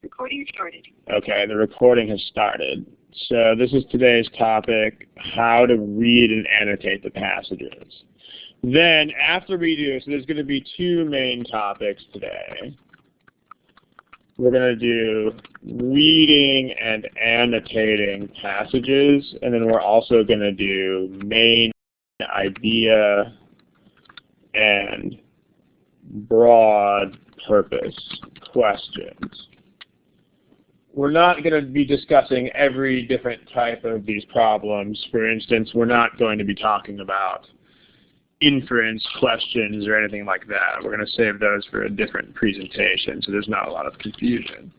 Recording started. Okay, the recording has started. So this is today's topic, how to read and annotate the passages. Then after we do, so there's going to be two main topics today. We're going to do reading and annotating passages, and then we're also going to do main idea and broad purpose questions. We're not going to be discussing every different type of these problems. For instance, we're not going to be talking about inference questions or anything like that. We're going to save those for a different presentation, so there's not a lot of confusion.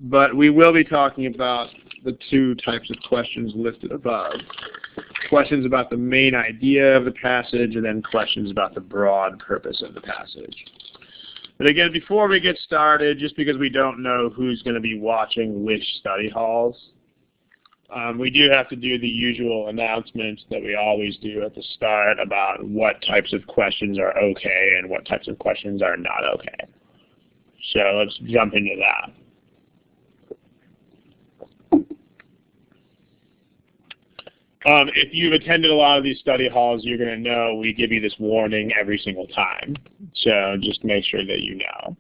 But we will be talking about the two types of questions listed above. Questions about the main idea of the passage, and then questions about the broad purpose of the passage. But again, before we get started, just because we don't know who's going to be watching which study halls, we do have to do the usual announcements that we always do at the start about what types of questions are okay and what types of questions are not okay. So let's jump into that. If you've attended a lot of these study halls, you're going to know we give you this warning every single time. So just make sure that you know.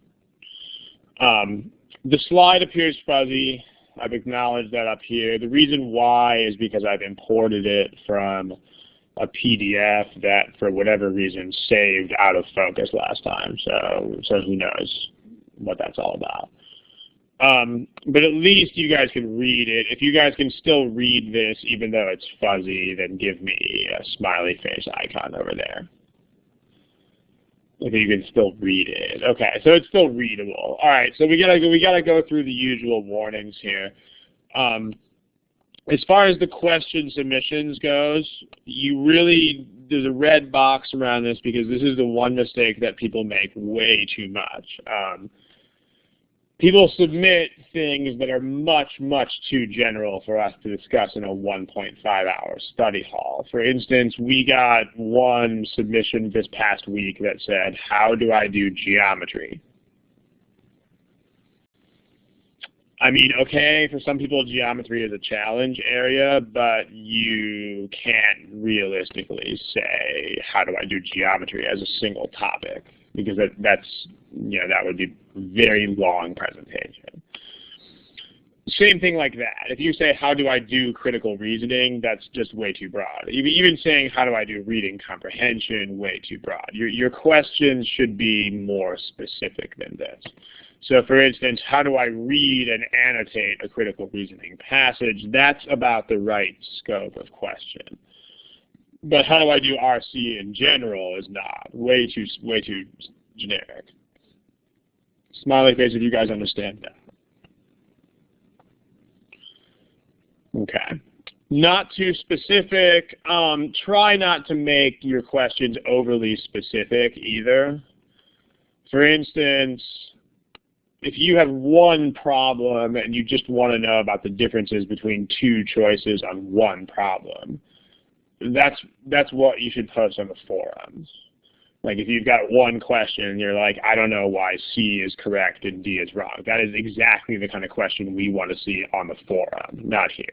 The slide appears fuzzy. I've acknowledged that up here. The reason why is because I've imported it from a PDF that, for whatever reason, saved out of focus last time. So who knows what that's all about. But at least you guys can read it. If you guys can still read this, even though it's fuzzy, then give me a smiley face icon over there. If you can still read it. Okay, so it's still readable. All right, so we gotta go through the usual warnings here. As far as the question submissions goes, there's a red box around this because this is the one mistake that people make way too much. People submit things that are much, much too general for us to discuss in a 1.5-hour study hall. For instance, we got one submission this past week that said, how do I do geometry? I mean, okay, for some people geometry is a challenge area, but you can't realistically say, how do I do geometry as a single topic? Because that would be a very long presentation. Same thing like that. If you say, how do I do critical reasoning, that's just way too broad. Even saying, how do I do reading comprehension, way too broad. Your questions should be more specific than this. So for instance, how do I read and annotate a critical reasoning passage? That's about the right scope of question. But how do I do RC in general is not. Way too generic. Smiley face if you guys understand that. Okay. Not too specific. Try not to make your questions overly specific either. For instance, if you have one problem and you just want to know about the differences between two choices on one problem, that's what you should post on the forums. Like if you've got one question and you're like, I don't know why C is correct and D is wrong. That is exactly the kind of question we want to see on the forum, not here.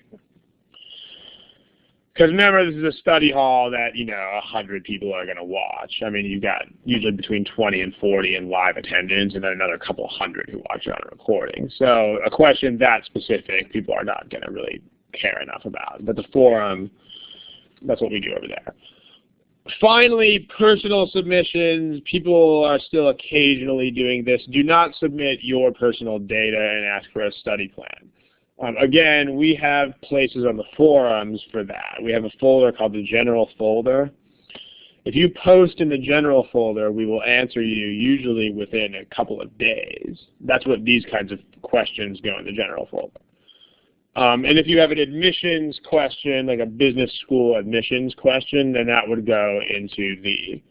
Because remember, this is a study hall that, 100 people are going to watch. I mean, you've got usually between 20 and 40 in live attendance and then another couple hundred who watch it on a recording. So a question that specific, people are not going to really care enough about. But the forum, that's what we do over there. Finally, personal submissions. People are still occasionally doing this. Do not submit your personal data and ask for a study plan. Again, we have places on the forums for that. We have a folder called the general folder. If you post in the general folder, we will answer you usually within a couple of days. That's what these kinds of questions go in the general folder. And if you have an admissions question, like a business school admissions question, then that would go into the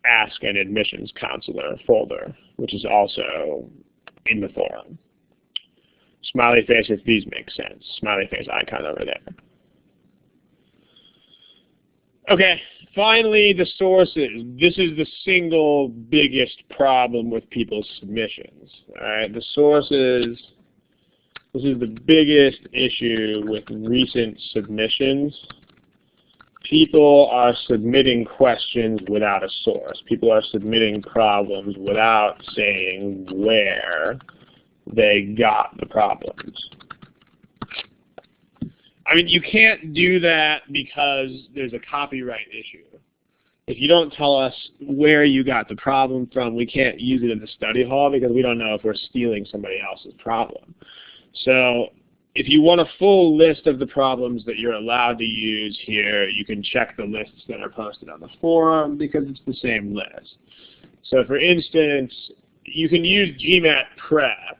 Ask an Admissions Counselor folder, which is also in the forum. Smiley face if these make sense. Smiley face icon over there. Okay, finally, the sources. This is the single biggest problem with people's submissions. All right, the sources. This is the biggest issue with recent submissions. People are submitting questions without a source. People are submitting problems without saying where they got the problems. I mean, you can't do that because there's a copyright issue. If you don't tell us where you got the problem from, we can't use it in the study hall because we don't know if we're stealing somebody else's problem. So if you want a full list of the problems that you're allowed to use here, you can check the lists that are posted on the forum because it's the same list. So for instance, you can use GMAT prep.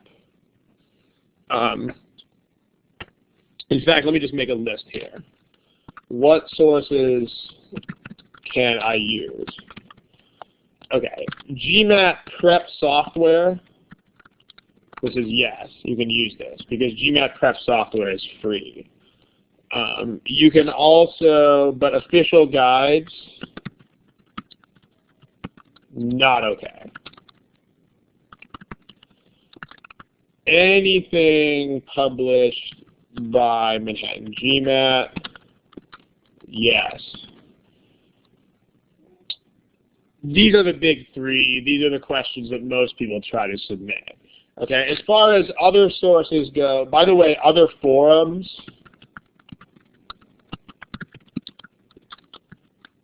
In fact, let me just make a list here. What sources can I use? Okay, GMAT prep software. This is yes, you can use this because GMAT prep software is free. You can also, but official guides, not okay. Anything published by Manhattan GMAT, yes. These are the big three. These are the questions that most people try to submit. Okay, as far as other sources go, by the way, other forums,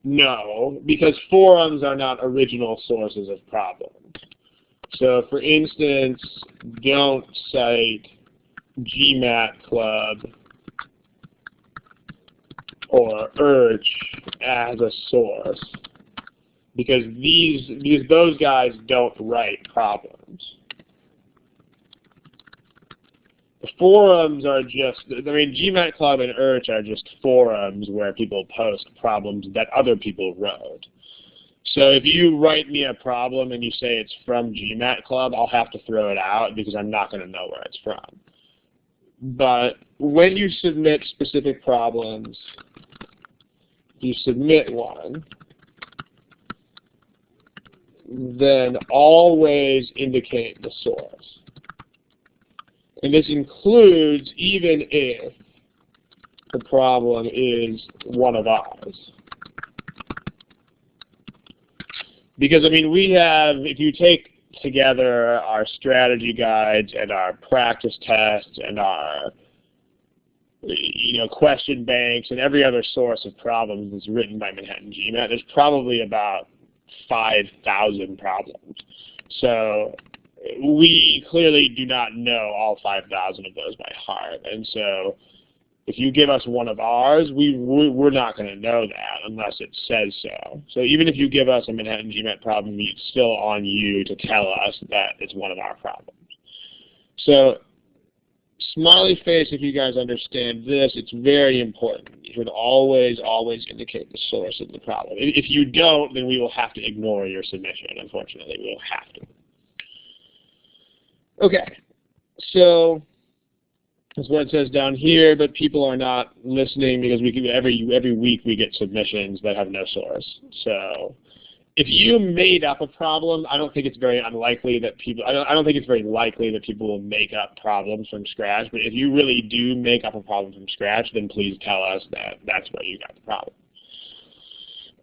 no, because forums are not original sources of problems. So for instance, don't cite GMAT Club or Urch as a source because those guys don't write problems. The forums are just, I mean, GMAT Club and Urch are just forums where people post problems that other people wrote. So if you write me a problem and you say it's from GMAT Club, I'll have to throw it out because I'm not going to know where it's from. But when you submit specific problems, you submit one, then always indicate the source. And this includes even if the problem is one of ours. Because, I mean, we have, if you take together our strategy guides and our practice tests and our, question banks and every other source of problems that's written by Manhattan GMAT, there's probably about 5,000 problems. So we clearly do not know all 5,000 of those by heart. And so if you give us one of ours, we're not going to know that unless it says so. So even if you give us a Manhattan GMAT problem, it's still on you to tell us that it's one of our problems. So smiley face, if you guys understand this, it's very important. You should always, always indicate the source of the problem. If you don't, then we will have to ignore your submission, unfortunately. We will have to. Okay, so that's what it says down here, but people are not listening because every week we get submissions that have no source. So if you made up a problem, I don't think it's very unlikely that people, I don't think it's very likely that people will make up problems from scratch, but if you really do make up a problem from scratch, then please tell us that that's where you got the problem.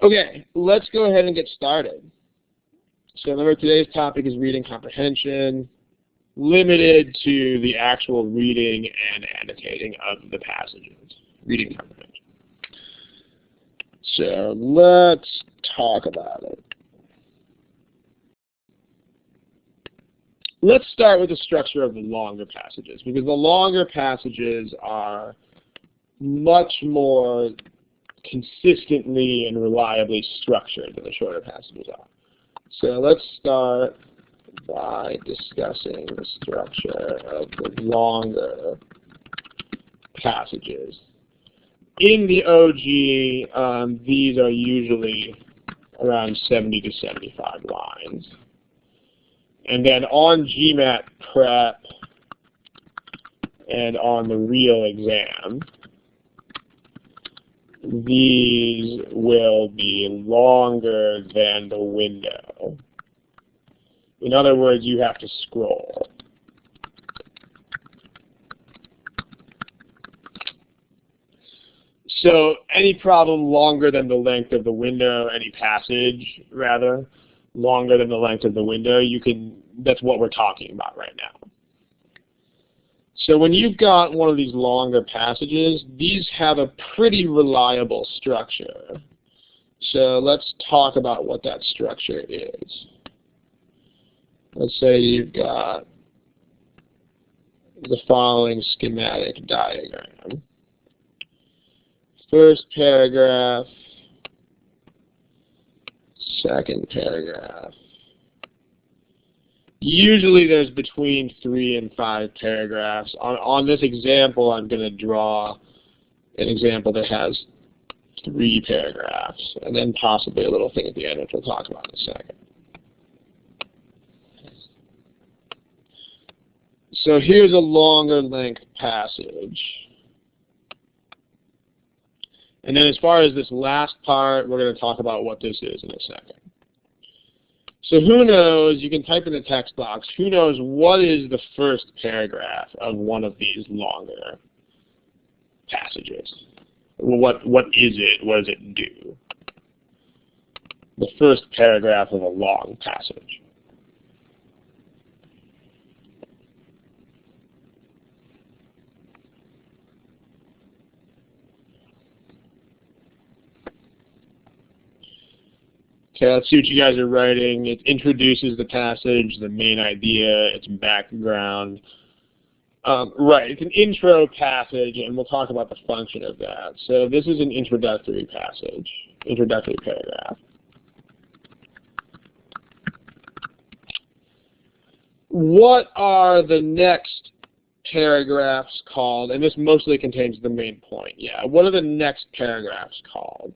Okay, let's go ahead and get started. So remember, today's topic is reading comprehension, limited to the actual reading and annotating of the passages. Reading comprehension. So let's talk about it. Let's start with the structure of the longer passages, because the longer passages are much more consistently and reliably structured than the shorter passages are. So let's start by discussing the structure of the longer passages. In the OG, these are usually around 70 to 75 lines. And then on GMAT prep and on the real exam, these will be longer than the window. In other words, you have to scroll. So any problem longer than the length of the window, any passage, rather, longer than the length of the window, that's what we're talking about right now. So when you've got one of these longer passages, these have a pretty reliable structure. So let's talk about what that structure is. Let's say you've got the following schematic diagram. First paragraph, second paragraph. Usually there's between 3 and 5 paragraphs. On this example, I'm going to draw an example that has 3 paragraphs, and then possibly a little thing at the end, which we'll talk about in a second. So here's a longer length passage. And then as far as this last part, we're going to talk about what this is in a second. So who knows, you can type in the text box, who knows what is the first paragraph of one of these longer passages? What is it? What does it do? The first paragraph of a long passage. Okay, let's see what you guys are writing. It introduces the passage, the main idea, its background. Right, it's an intro passage, and we'll talk about the function of that. So this is an introductory passage, introductory paragraph. What are the next paragraphs called? And this mostly contains the main point, yeah. What are the next paragraphs called?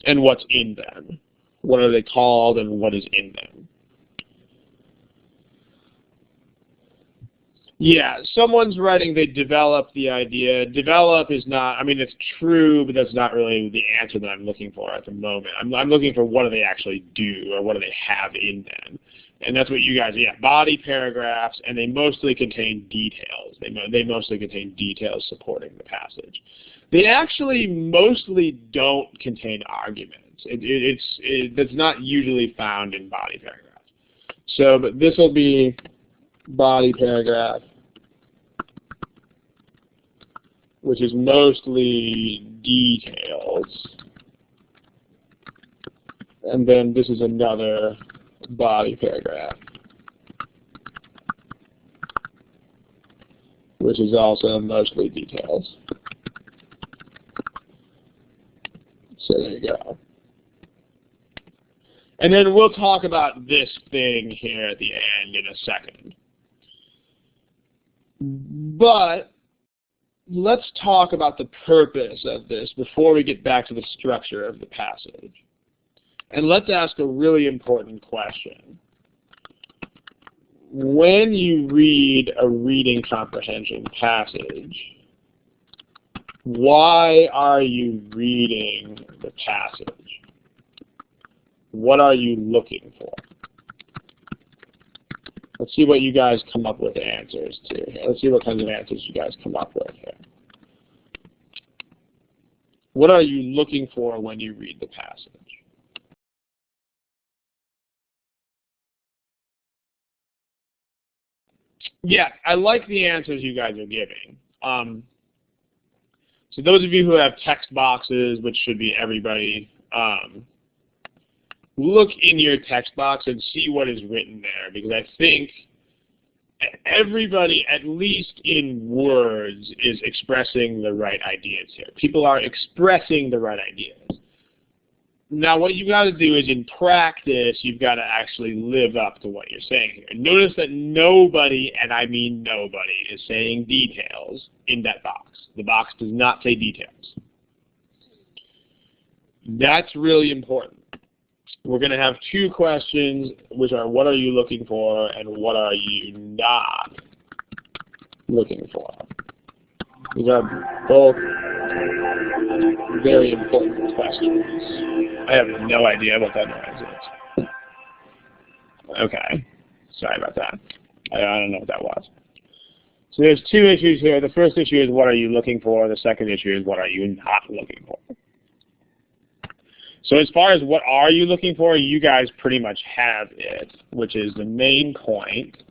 And what's in them? What are they called and what is in them? Yeah, someone's writing they develop the idea. Develop is not, I mean, it's true, but that's not really the answer that I'm looking for at the moment. I'm looking for what do they actually do, or what do they have in them. And that's what you guys, yeah, body paragraphs, and they mostly contain details. They mostly contain details supporting the passage. They actually mostly don't contain arguments. That's not usually found in body paragraphs. So, but this will be body paragraph, which is mostly details. And then this is another body paragraph, which is also mostly details. So there you go. And then we'll talk about this thing here at the end in a second. But let's talk about the purpose of this before we get back to the structure of the passage. And let's ask a really important question. When you read a reading comprehension passage, why are you reading the passage? What are you looking for? Let's see what you guys come up with answers to here. Let's see what kinds of answers you guys come up with here. What are you looking for when you read the passage? Yeah, I like the answers you guys are giving. So those of you who have text boxes, which should be everybody, look in your text box and see what is written there, because I think everybody, at least in words, is expressing the right ideas here. People are expressing the right ideas. Now what you've got to do is, in practice, you've got to actually live up to what you're saying here. Notice that nobody, and I mean nobody, is saying details in that box. The box does not say details. That's really important. we're going to have two questions, which are what are you looking for and what are you not looking for. These are both very important questions. I have no idea what that noise is. Okay. Sorry about that. I don't know what that was. So there's two issues here. The first issue is what are you looking for? The second issue is what are you not looking for? So as far as what are you looking for, you guys pretty much have it, which is the main point,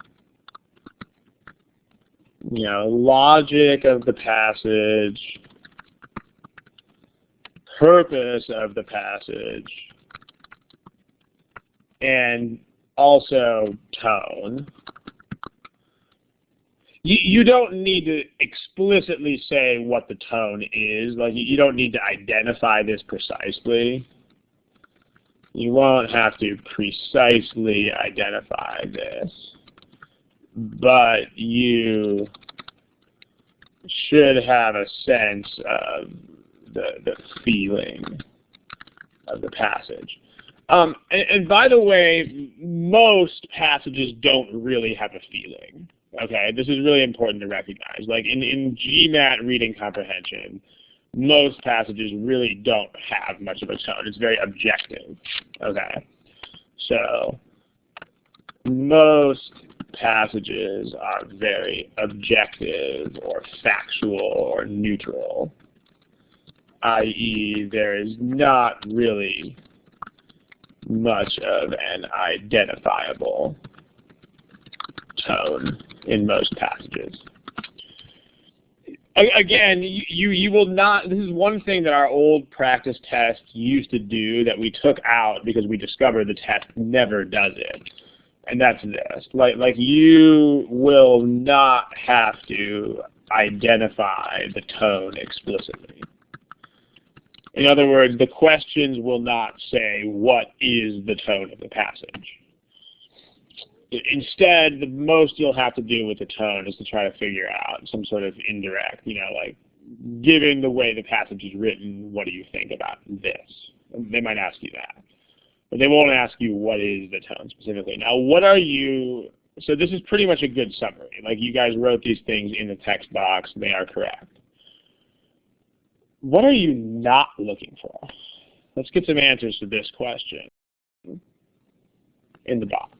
you know, logic of the passage, purpose of the passage, and also tone. You don't need to explicitly say what the tone is. Like, you don't need to identify this precisely. You won't have to precisely identify this, but you should have a sense of the feeling of the passage. And by the way, most passages don't really have a feeling. Okay, this is really important to recognize. Like in GMAT reading comprehension, most passages really don't have much of a tone. It's very objective. Okay, so most passages are very objective or factual or neutral, i.e. there is not really much of an identifiable tone in most passages. Again, you will not, this is one thing that our old practice test used to do that we took out because we discovered the test never does it. And that's this. Like you will not have to identify the tone explicitly. In other words, the questions will not say, what is the tone of the passage? Instead, the most you'll have to do with the tone is to try to figure out some sort of indirect, you know, like, given the way the passage is written, what do you think about this? They might ask you that. But they won't ask you what is the tone specifically. Now, what are you, so this is pretty much a good summary. Like, you guys wrote these things in the text box. They are correct. What are you not looking for? Let's get some answers to this question in the box.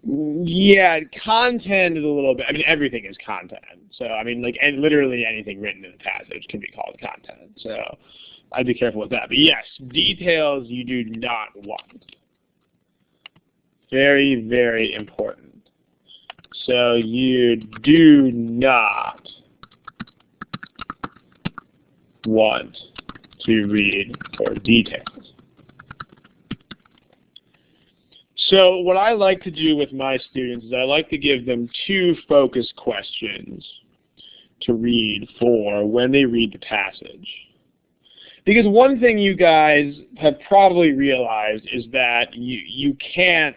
Yeah, content is a little bit, I mean, everything is content. So, I mean, like, and literally anything written in the passage can be called content. So, I'd be careful with that. But yes, details you do not want. Very, very important. So, you do not want to read for details. So what I like to do with my students is I like to give them two focus questions to read for when they read the passage. Because one thing you guys have probably realized is that you can't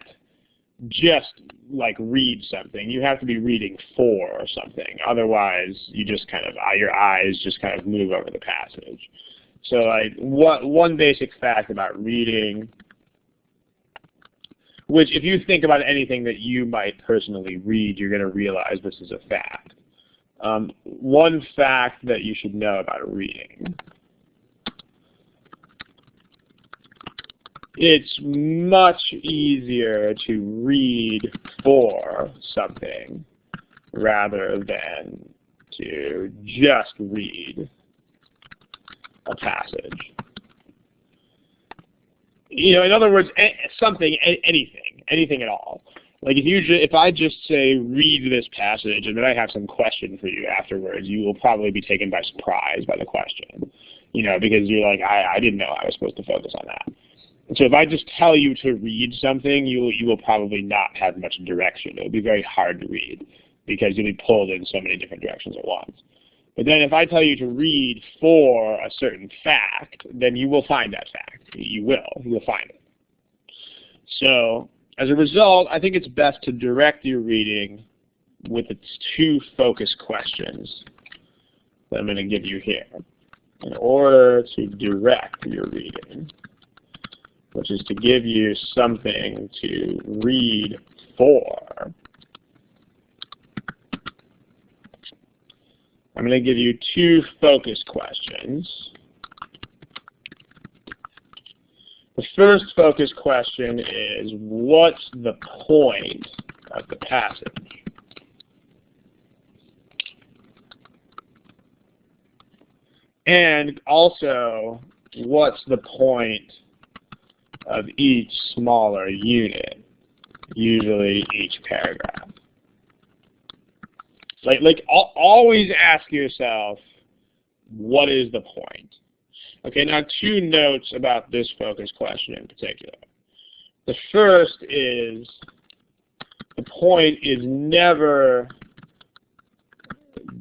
just like read something. You have to be reading for something. Otherwise, you just kind of, your eyes just kind of move over the passage. So like one basic fact about reading, which if you think about anything that you might personally read, you're going to realize this is a fact. One fact that you should know about reading. It's much easier to read for something rather than to just read a passage. You know, in other words, something, anything at all. Like if I just say read this passage and then I have some question for you afterwards, you will probably be taken by surprise by the question. You know, because you're like, I didn't know I was supposed to focus on that. And so if I just tell you to read something, you will probably not have much direction. It will be very hard to read because you'll be pulled in so many different directions at once. But then if I tell you to read for a certain fact, then you will find that fact. You will find it. So as a result, I think it's best to direct your reading with its two focus questions that I'm going to give you here in order to direct your reading, which is to give you something to read for. I'm going to give you two focus questions. The first focus question is, what's the point of the passage? And also, what's the point of each smaller unit, usually each paragraph? Always ask yourself, what is the point? Okay, now two notes about this focus question in particular. The first is, the point is never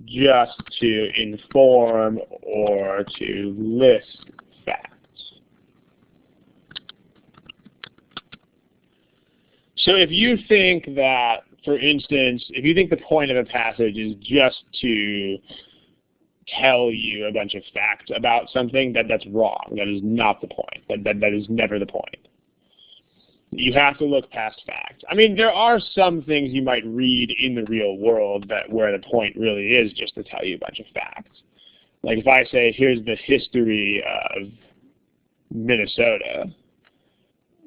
just to inform or to list facts. So if you think that, for instance, if you think the point of a passage is just to tell you a bunch of facts about something, that's wrong. That is not the point. That is never the point. You have to look past facts. I mean, there are some things you might read in the real world where the point really is just to tell you a bunch of facts. Like if I say, here's the history of Minnesota,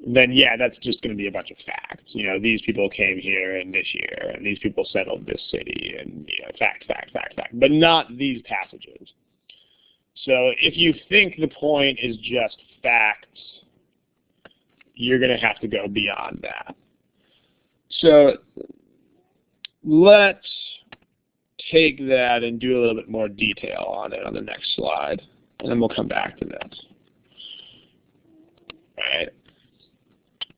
then yeah, that's just going to be a bunch of facts. You know, these people came here in this year, and these people settled this city, and fact, fact, fact, fact, but not these passages. So if you think the point is just facts, you're going to have to go beyond that. So let's take that and do a little bit more detail on it on the next slide, and then we'll come back to this. All right.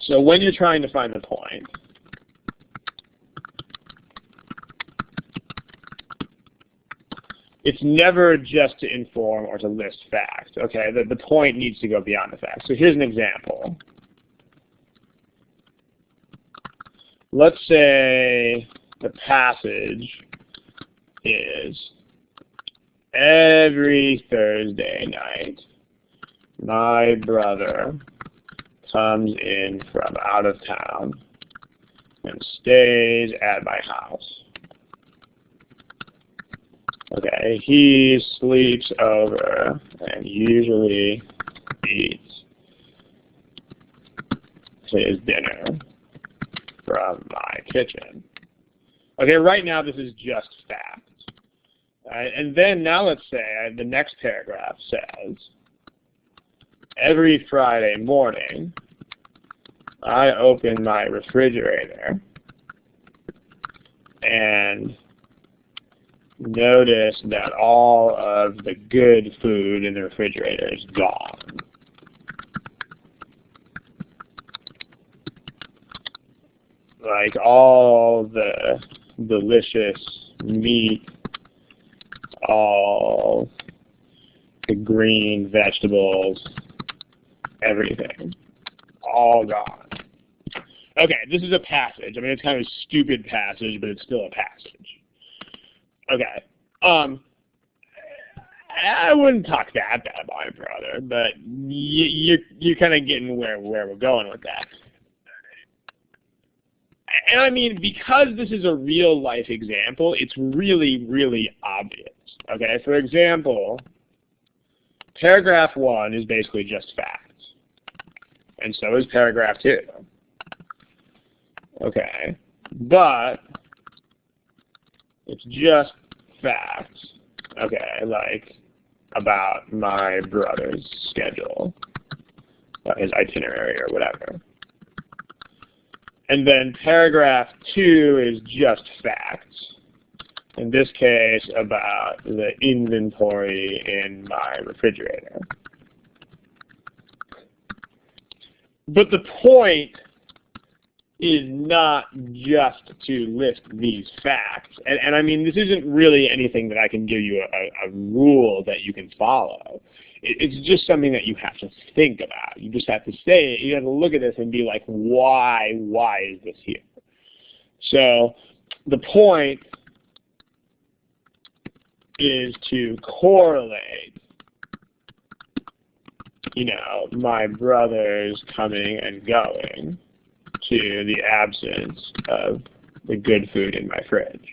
So when you're trying to find the point, it's never just to inform or to list facts. Okay, the point needs to go beyond the facts. So here's an example. Let's say the passage is, every Thursday night, my brother comes in from out of town and stays at my house. Okay, he sleeps over and usually eats his dinner from my kitchen. Okay, right now this is just facts. And then now let's say the next paragraph says, every Friday morning, I open my refrigerator and notice that all of the good food in the refrigerator is gone. Like all the delicious meat, all the green vegetables, everything, all gone. Okay, this is a passage. I mean, it's kind of a stupid passage, but it's still a passage. Okay, I wouldn't talk that bad about my brother, but you're kind of getting where we're going with that. And I mean, because this is a real life example, it's really, really obvious. Okay, for example, paragraph 1 is basically just facts, and so is paragraph 2. Okay, but it's just facts, okay, like about my brother's schedule, his itinerary or whatever. And then paragraph 2 is just facts, in this case about the inventory in my refrigerator. But the point is not just to list these facts. And I mean, this isn't really anything that I can give you a rule that you can follow. It's just something that you have to think about. You just have to say it. You have to look at this and be like, why is this here? So the point is to correlate, you know, my brother's coming and going to the absence of the good food in my fridge.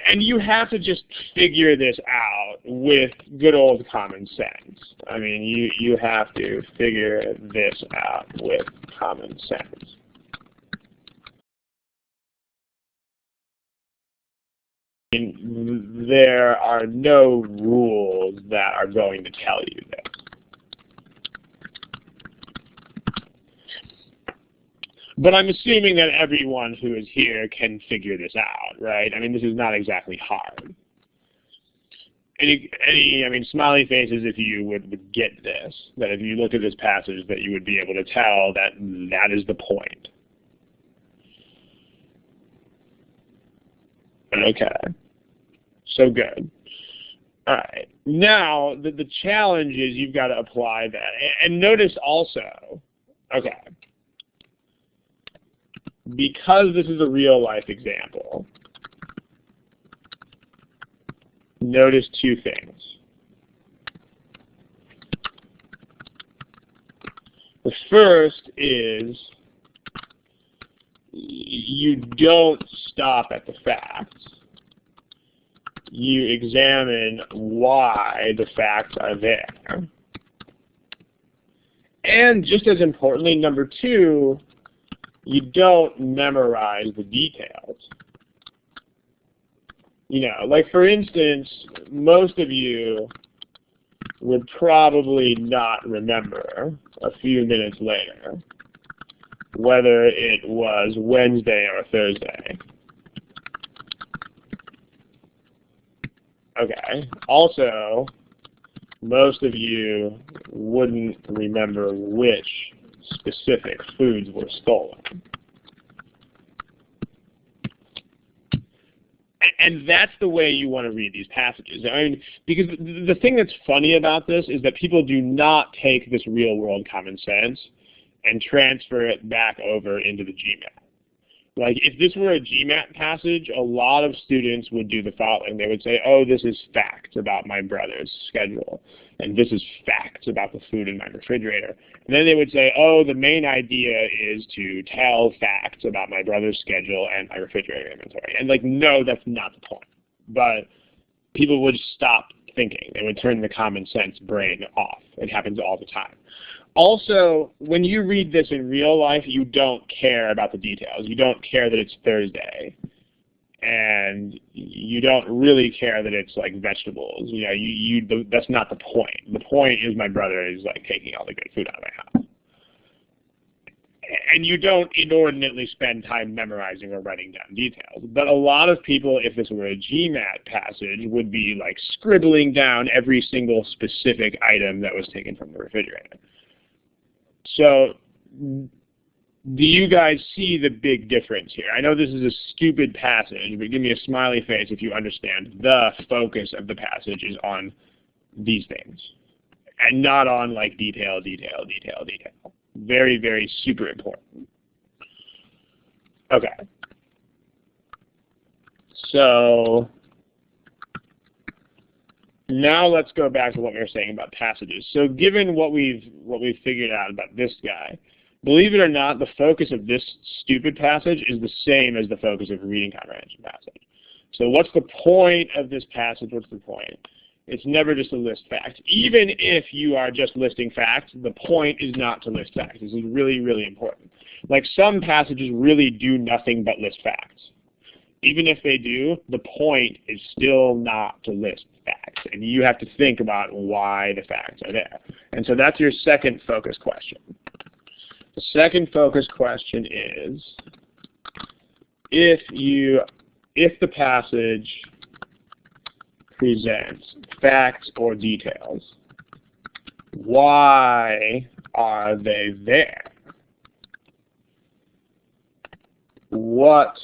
And you have to just figure this out with good old common sense. I mean, you have to figure this out with common sense. There are no rules that are going to tell you this. But I'm assuming that everyone who is here can figure this out, right? I mean, this is not exactly hard. I mean, smiley faces if you would get this, that if you look at this passage that you would be able to tell that that is the point. Okay. So good. All right. Now, the challenge is you've got to apply that. And notice also, okay, because this is a real-life example, notice two things. The first is you don't stop at the facts. You examine why the facts are there. And just as importantly, number two, you don't memorize the details. You know, like for instance, most of you would probably not remember a few minutes later whether it was Wednesday or Thursday. Okay. Also, most of you wouldn't remember which specific foods were stolen. And that's the way you want to read these passages. I mean, because the thing that's funny about this is that people do not take this real-world common sense and transfer it back over into the GMAT. Like, if this were a GMAT passage, a lot of students would do the following. They would say, oh, this is facts about my brother's schedule, and this is facts about the food in my refrigerator. And then they would say, oh, the main idea is to tell facts about my brother's schedule and my refrigerator inventory. And like, no, that's not the point. But people would stop thinking. They would turn the common sense brain off. It happens all the time. Also, when you read this in real life, you don't care about the details. You don't care that it's Thursday. And you don't really care that it's like vegetables. You know, that's not the point. The point is my brother is like taking all the good food out of my house. And you don't inordinately spend time memorizing or writing down details. But a lot of people, if this were a GMAT passage, would be like scribbling down every single specific item that was taken from the refrigerator. So, do you guys see the big difference here? I know this is a stupid passage, but give me a smiley face if you understand the focus of the passage is on these things, and not on like detail, detail, detail, detail. Very, very super important. Okay. So, now let's go back to what we were saying about passages. So given what we've figured out about this guy, believe it or not, the focus of this stupid passage is the same as the focus of a reading comprehension passage. So what's the point of this passage? What's the point? It's never just to list facts. Even if you are just listing facts, the point is not to list facts. This is really, really important. Like some passages really do nothing but list facts. Even if they do, the point is still not to list facts. And you have to think about why the facts are there. And so that's your second focus question. The second focus question is, if the passage presents facts or details, why are they there? What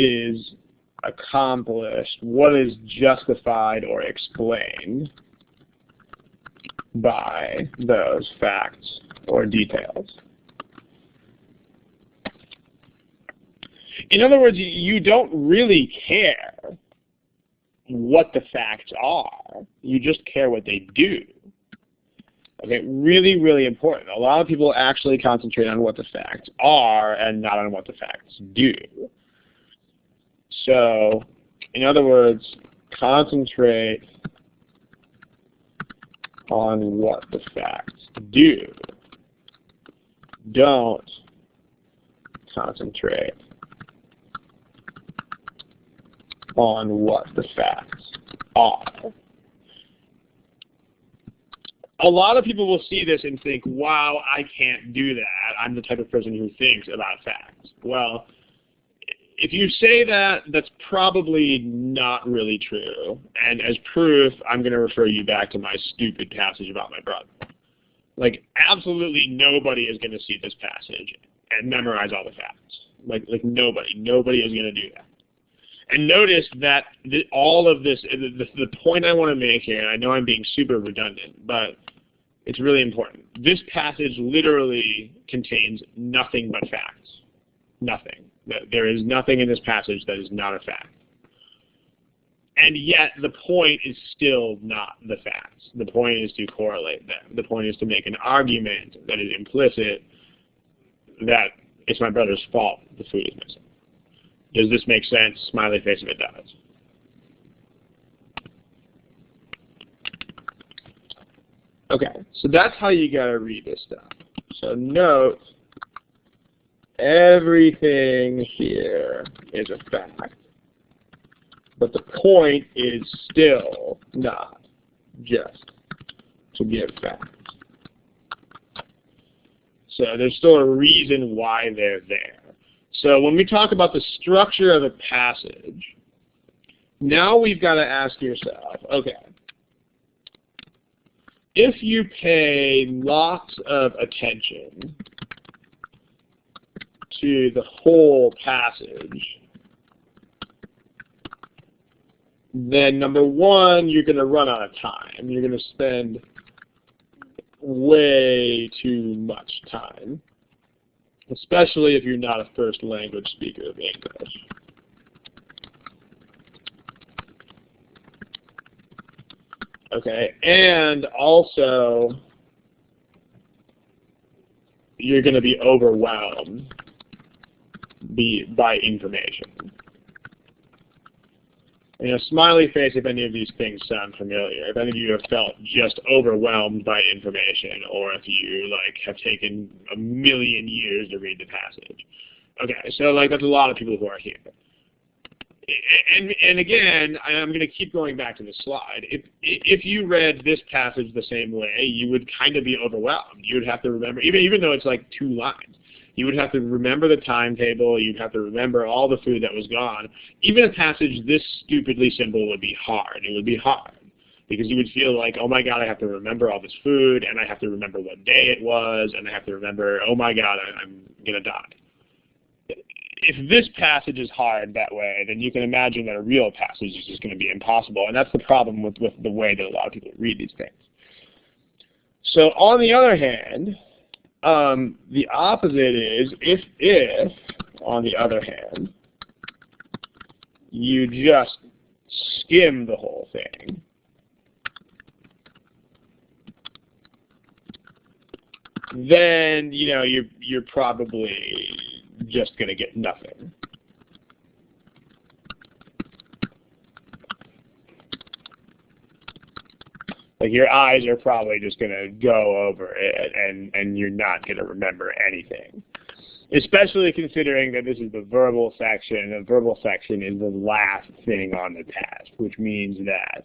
is accomplished, what is justified or explained by those facts or details? In other words, you don't really care what the facts are. You just care what they do. Okay, really, really important. A lot of people actually concentrate on what the facts are and not on what the facts do. So, in other words, concentrate on what the facts do. Don't concentrate on what the facts are. A lot of people will see this and think, wow, I can't do that. I'm the type of person who thinks about facts. Well, if you say that, that's probably not really true. And as proof, I'm going to refer you back to my stupid passage about my brother. Like, absolutely nobody is going to see this passage and memorize all the facts. Like nobody. Nobody is going to do that. And notice that all of this, the point I want to make here, and I know I'm being super redundant, but it's really important. This passage literally contains nothing but facts. Nothing. There is nothing in this passage that is not a fact. And yet the point is still not the facts. The point is to correlate them. The point is to make an argument that is implicit that it's my brother's fault the food is missing. Does this make sense? Smiley face if it does. Okay, so that's how you got to read this stuff. So note, everything here is a fact, but the point is still not just to give facts. So there's still a reason why they're there. So when we talk about the structure of a passage, now we've got to ask yourself, okay, if you pay lots of attention to the whole passage, then number one, you're going to run out of time. You're going to spend way too much time, especially if you're not a first language speaker of English. Okay, and also you're going to be overwhelmed by information. You know, smiley face if any of these things sound familiar. If any of you have felt just overwhelmed by information, or if you have taken a million years to read the passage. Okay, so that's a lot of people who are here. And again, I'm going to keep going back to the slide. If you read this passage the same way, you would kind of be overwhelmed. You would have to remember, even though it's like 2 lines, you would have to remember the timetable. You'd have to remember all the food that was gone. Even a passage this stupidly simple would be hard. It would be hard because you would feel like, oh my God, I have to remember all this food, and I have to remember what day it was, and I have to remember, oh my God, I'm going to die. If this passage is hard that way, then you can imagine that a real passage is just going to be impossible, and that's the problem with the way that a lot of people read these things. So on the other hand, the opposite is if, on the other hand, you just skim the whole thing, then you're probably just going to get nothing. Your eyes are probably just going to go over it, and you're not going to remember anything. Especially considering that this is the verbal section. The verbal section is the last thing on the test, which means that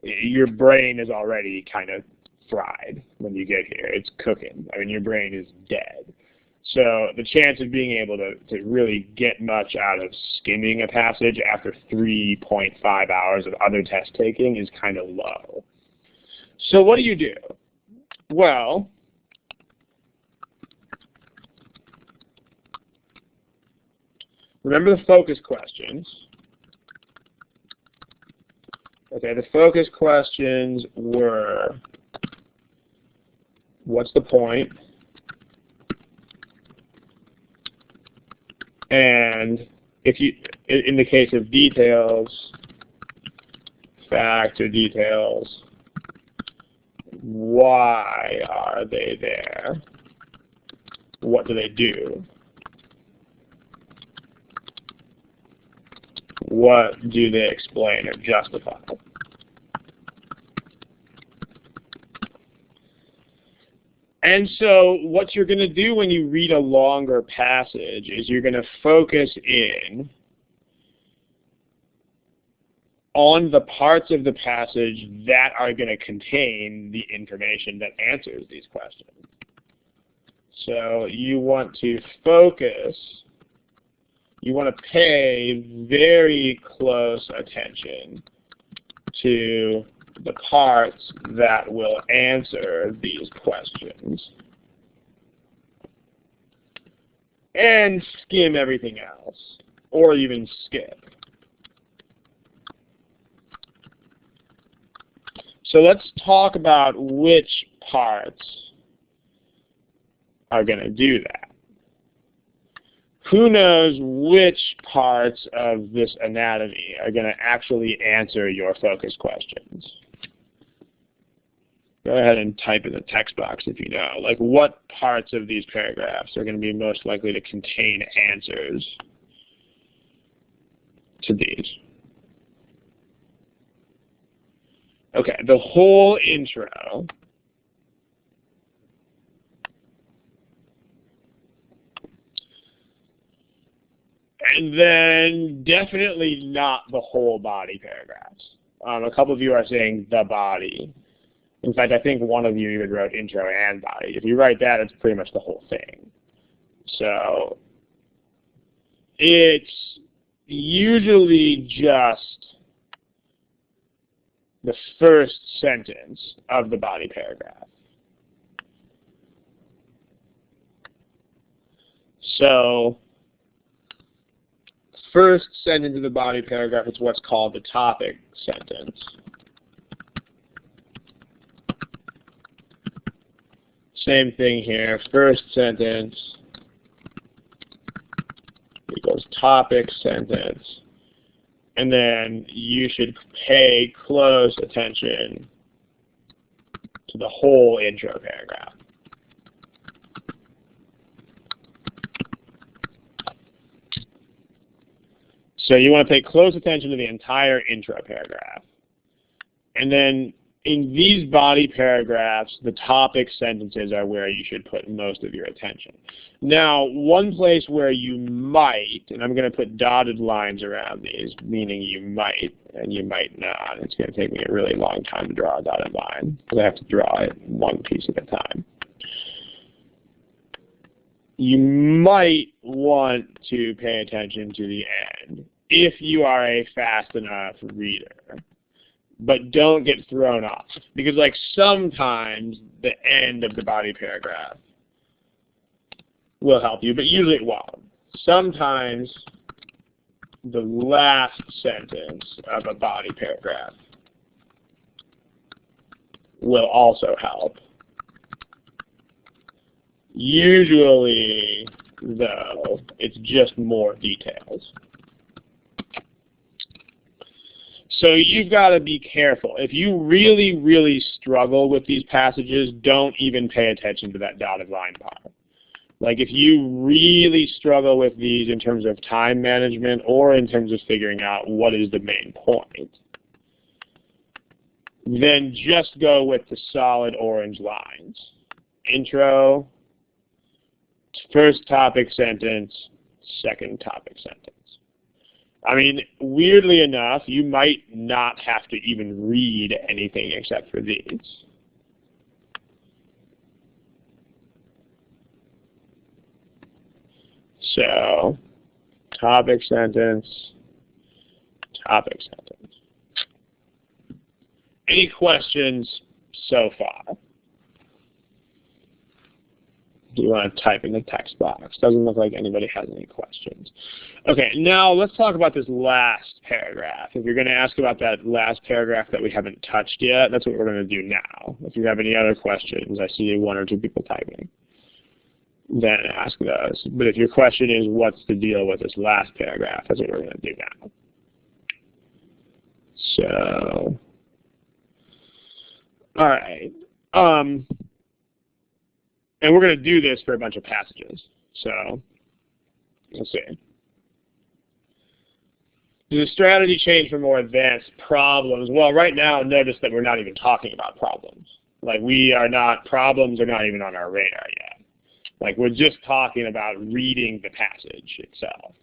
your brain is already kind of fried when you get here. It's cooking. I mean, your brain is dead. So the chance of being able to really get much out of skimming a passage after 3.5 hours of other test taking is kind of low. So what do you do? Well, remember the focus questions. Okay, the focus questions were, what's the point? And if you, in the case of details, facts or details, why are they there? What do they do? What do they explain or justify? And so what you're going to do when you read a longer passage is you're going to focus in on the parts of the passage that are going to contain the information that answers these questions. So you want to focus, you want to pay very close attention to the parts that will answer these questions and skim everything else, or even skip. So let's talk about which parts are going to do that. Who knows which parts of this anatomy are going to actually answer your focus questions? Go ahead and type in the text box if you know. Like, what parts of these paragraphs are going to be most likely to contain answers to these? Okay, the whole intro. And then definitely not the whole body paragraphs. A couple of you are saying the body. In fact, I think one of you even wrote intro and body. If you write that, it's pretty much the whole thing. So it's usually just the first sentence of the body paragraph. So first sentence of the body paragraph is what's called the topic sentence. Same thing here. First sentence equals topic sentence. And then you should pay close attention to the whole intro paragraph. So you want to pay close attention to the entire intro paragraph. And then in these body paragraphs, the topic sentences are where you should put most of your attention. Now, one place where you might, and I'm going to put dotted lines around these, meaning you might and you might not. It's going to take me a really long time to draw a dotted line, because I have to draw it one piece at a time. You might want to pay attention to the end if you are a fast enough reader. But don't get thrown off, because like sometimes the end of the body paragraph will help you, but usually it won't. Sometimes the last sentence of a body paragraph will also help. Usually, though, it's just more details. So you've got to be careful. If you really, really struggle with these passages, don't even pay attention to that dotted line part. Like if you really struggle with these in terms of time management or in terms of figuring out what is the main point, then just go with the solid orange lines. Intro, first topic sentence, second topic sentence. I mean, weirdly enough, you might not have to even read anything except for these. So, topic sentence, topic sentence. Any questions so far? Do you want to type in the text box? Doesn't look like anybody has any questions. Okay, now let's talk about this last paragraph. If you're going to ask about that last paragraph that we haven't touched yet, that's what we're going to do now. If you have any other questions, I see one or two people typing. then ask those. But if your question is what's the deal with this last paragraph, that's what we're going to do now. So, all right. And we're going to do this for a bunch of passages. So, let's see. Does the strategy change for more advanced problems? Well, right now, notice that we're not even talking about problems. Like, problems are not even on our radar yet. Like, we're just talking about reading the passage itself.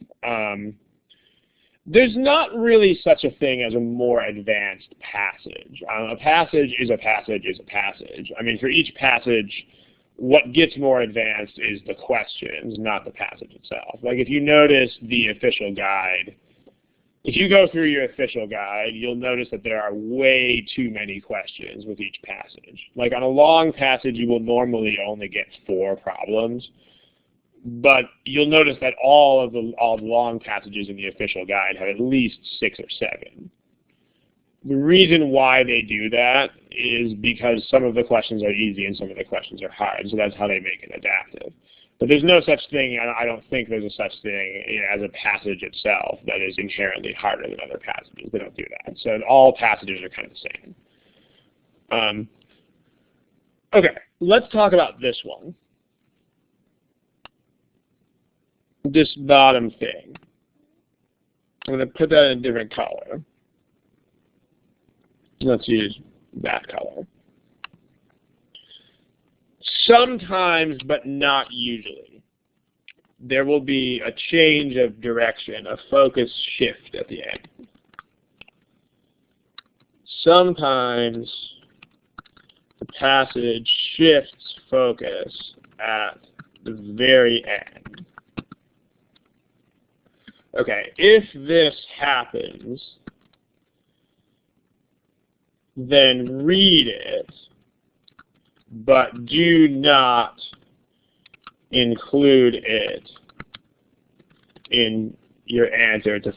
There's not really such a thing as a more advanced passage. A passage is a passage is a passage. I mean, for each passage, what gets more advanced is the questions, not the passage itself. Like, if you notice the official guide, if you go through your official guide, you'll notice that there are way too many questions with each passage. Like, on a long passage, you will normally only get 4 problems. But you'll notice that all the long passages in the official guide have at least 6 or 7. The reason why they do that is because some of the questions are easy and some of the questions are hard, so that's how they make it adaptive. But there's no such thing, I don't think there's a such thing as a passage itself that is inherently harder than other passages. They don't do that. So all passages are kind of the same. Okay, let's talk about this one. This bottom thing. I'm going to put that in a different color. Let's use that color. Sometimes, but not usually, there will be a change of direction, a focus shift at the end. Sometimes the passage shifts focus at the very end. Okay, if this happens, then read it, but do not include it in your answer to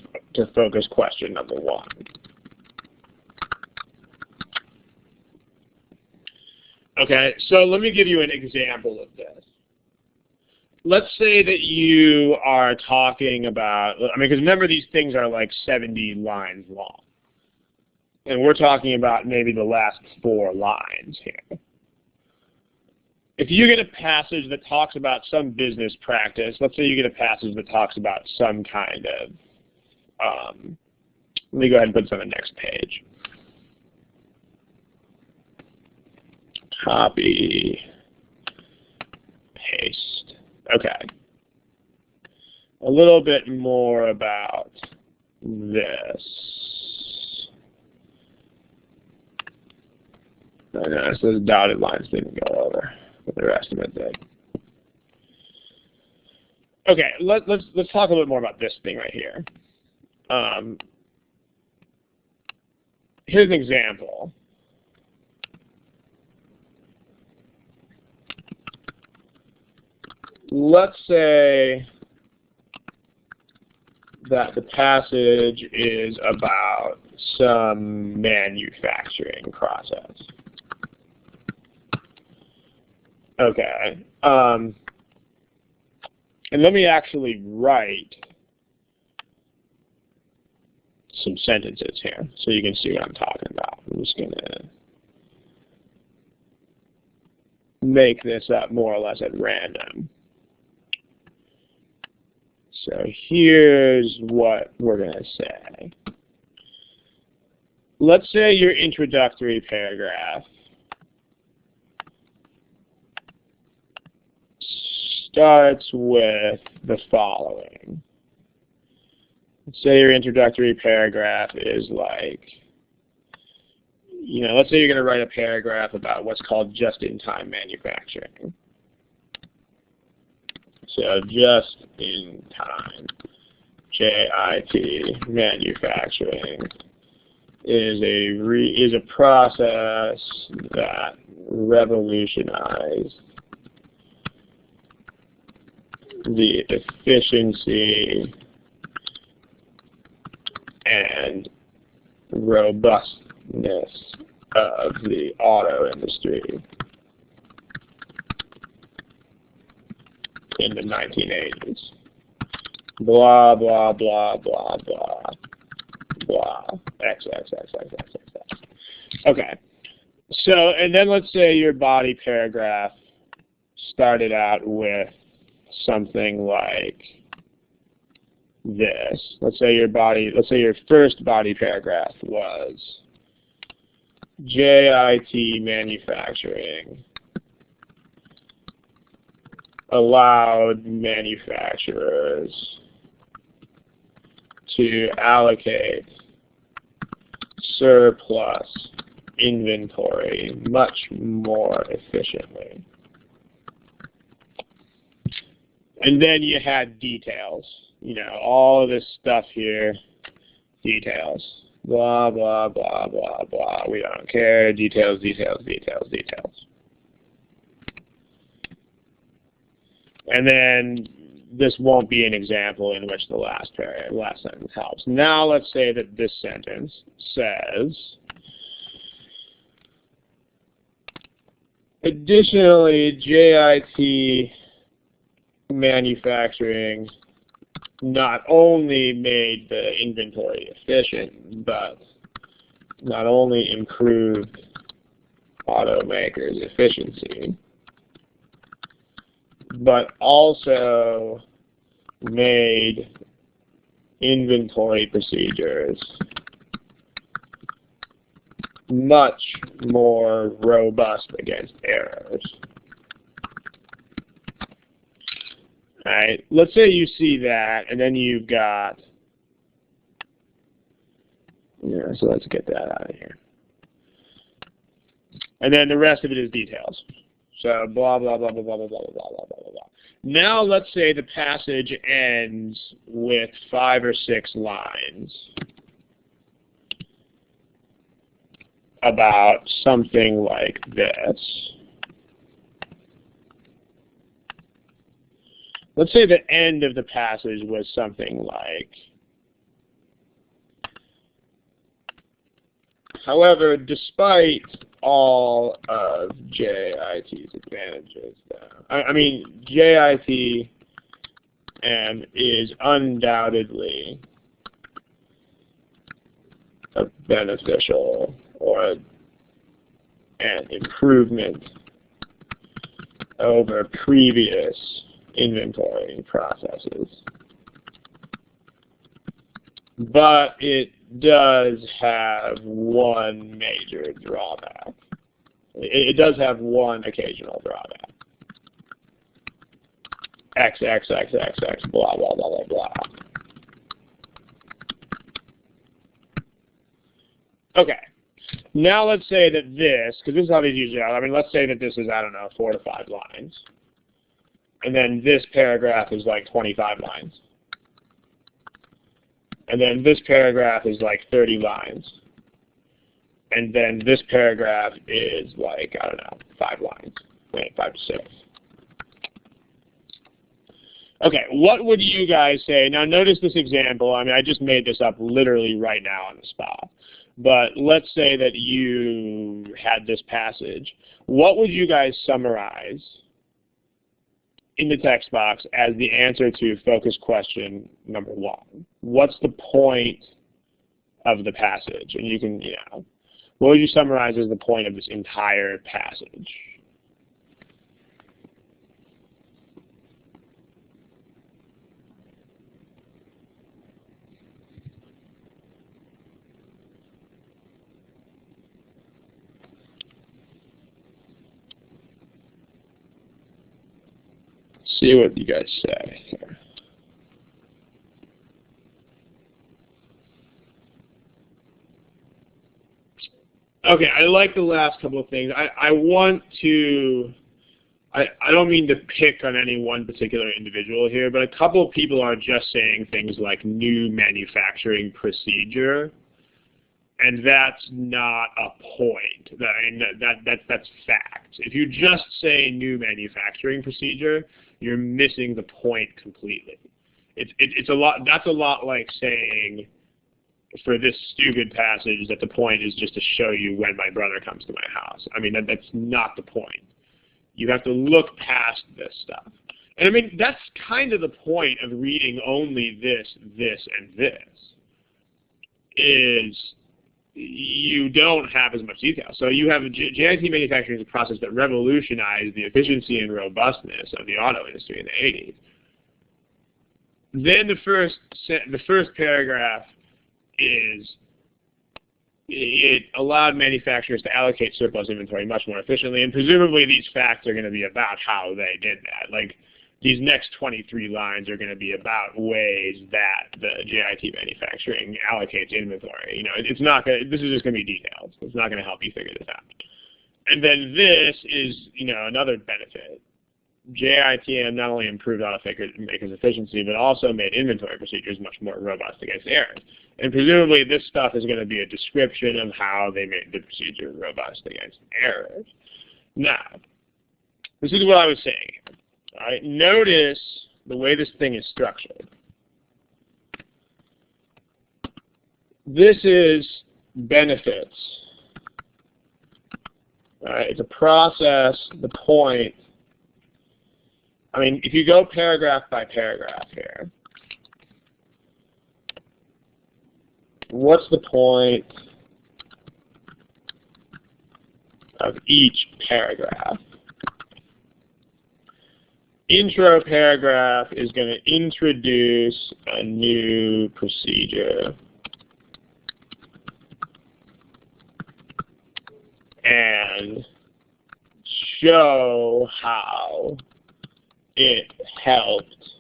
focus question number 1. Okay, so let me give you an example of this. Let's say that you are talking about, because remember these things are like 70 lines long. And we're talking about maybe the last 4 lines here. If you get a passage that talks about some business practice, let's say you get a passage that talks about some kind of, let me go ahead and put this on the next page. Copy, paste. Okay. A little bit more about this. I notice those dotted lines didn't go over, but the rest of it did. Okay, let's talk a little bit more about this thing right here. Here's an example. Let's say that the passage is about some manufacturing process. Okay. And let me actually write some sentences here so you can see what I'm talking about. I'm just going to make this up more or less at random. So here's what we're going to say. Let's say your introductory paragraph starts with the following. Let's say your introductory paragraph is like, let's say you're going to write a paragraph about what's called just-in-time manufacturing. So just-in-time, JIT, manufacturing is a process that revolutionized the efficiency and robustness of the auto industry. in the 1980s. Blah, blah, blah, blah, blah, blah, X, X, X, X, X, X, X. Okay. So, and then let's say your body paragraph started out with something like this. Let's say your first body paragraph was JIT manufacturing allowed manufacturers to allocate surplus inventory much more efficiently. And then you had details, you know, all of this stuff here, details, blah, blah, blah, blah, blah, we don't care, details, details, details, details. And then this won't be an example in which the last sentence helps. Now let's say that this sentence says, additionally, JIT manufacturing not only made the inventory efficient, but not only improved automakers' efficiency, but also made inventory procedures much more robust against errors. All right, let's say you see that, and then you've got, yeah, so let's get that out of here. And then the rest of it is details. So blah, blah, blah, blah, blah, blah, blah, blah, blah, blah, blah. Now let's say the passage ends with 5 or 6 lines about something like this. Let's say the end of the passage was something like, however, despite all of JIT's advantages, I mean, JIT is undoubtedly a beneficial or an improvement over previous inventory processes. But it does have one major drawback. It does have one occasional drawback. X, X, X, X, X, blah, blah, blah, blah, blah. Okay. Now let's say that this, because this is how these usually are, I mean, let's say that this is, I don't know, 4 to 5 lines. And then this paragraph is like 25 lines. And then this paragraph is like 30 lines. And then this paragraph is like, I don't know, 5 lines. Wait, 5 to 6. Okay, what would you guys say? Now notice this example. I mean, I just made this up literally right now on the spot. But let's say that you had this passage. What would you guys summarize in the text box as the answer to focus question number 1? What's the point of the passage? And you can, you know, what would you summarize as the point of this entire passage? See what you guys say here. Okay, I like the last couple of things. I want to, I don't mean to pick on any one particular individual here, but a couple of people are just saying things like new manufacturing procedure, and that's not a point. That's fact. If you just say new manufacturing procedure, you're missing the point completely. It's a lot. That's a lot like saying, for this stupid passage, that the point is just to show you when my brother comes to my house. I mean, that's not the point. You have to look past this stuff. And I mean, that's kind of the point of reading only this, and this, is you don't have as much detail. So you have JIT manufacturing is a process that revolutionized the efficiency and robustness of the auto industry in the 80s. Then the first paragraph is, it allowed manufacturers to allocate surplus inventory much more efficiently, and presumably these facts are going to be about how they did that. Like, these next 23 lines are going to be about ways that the JIT manufacturing allocates inventory. You know, it's not going to, this is just going to be details. It's not going to help you figure this out. And then this is, you know, another benefit. JITM not only improved automakers' efficiency, but also made inventory procedures much more robust against errors. And presumably this stuff is going to be a description of how they made the procedure robust against errors. Now, this is what I was saying. All right, notice the way this thing is structured. This is benefits. All right, it's a process, the point. I mean, if you go paragraph by paragraph here, what's the point of each paragraph? Intro paragraph is going to introduce a new procedure and show how it helped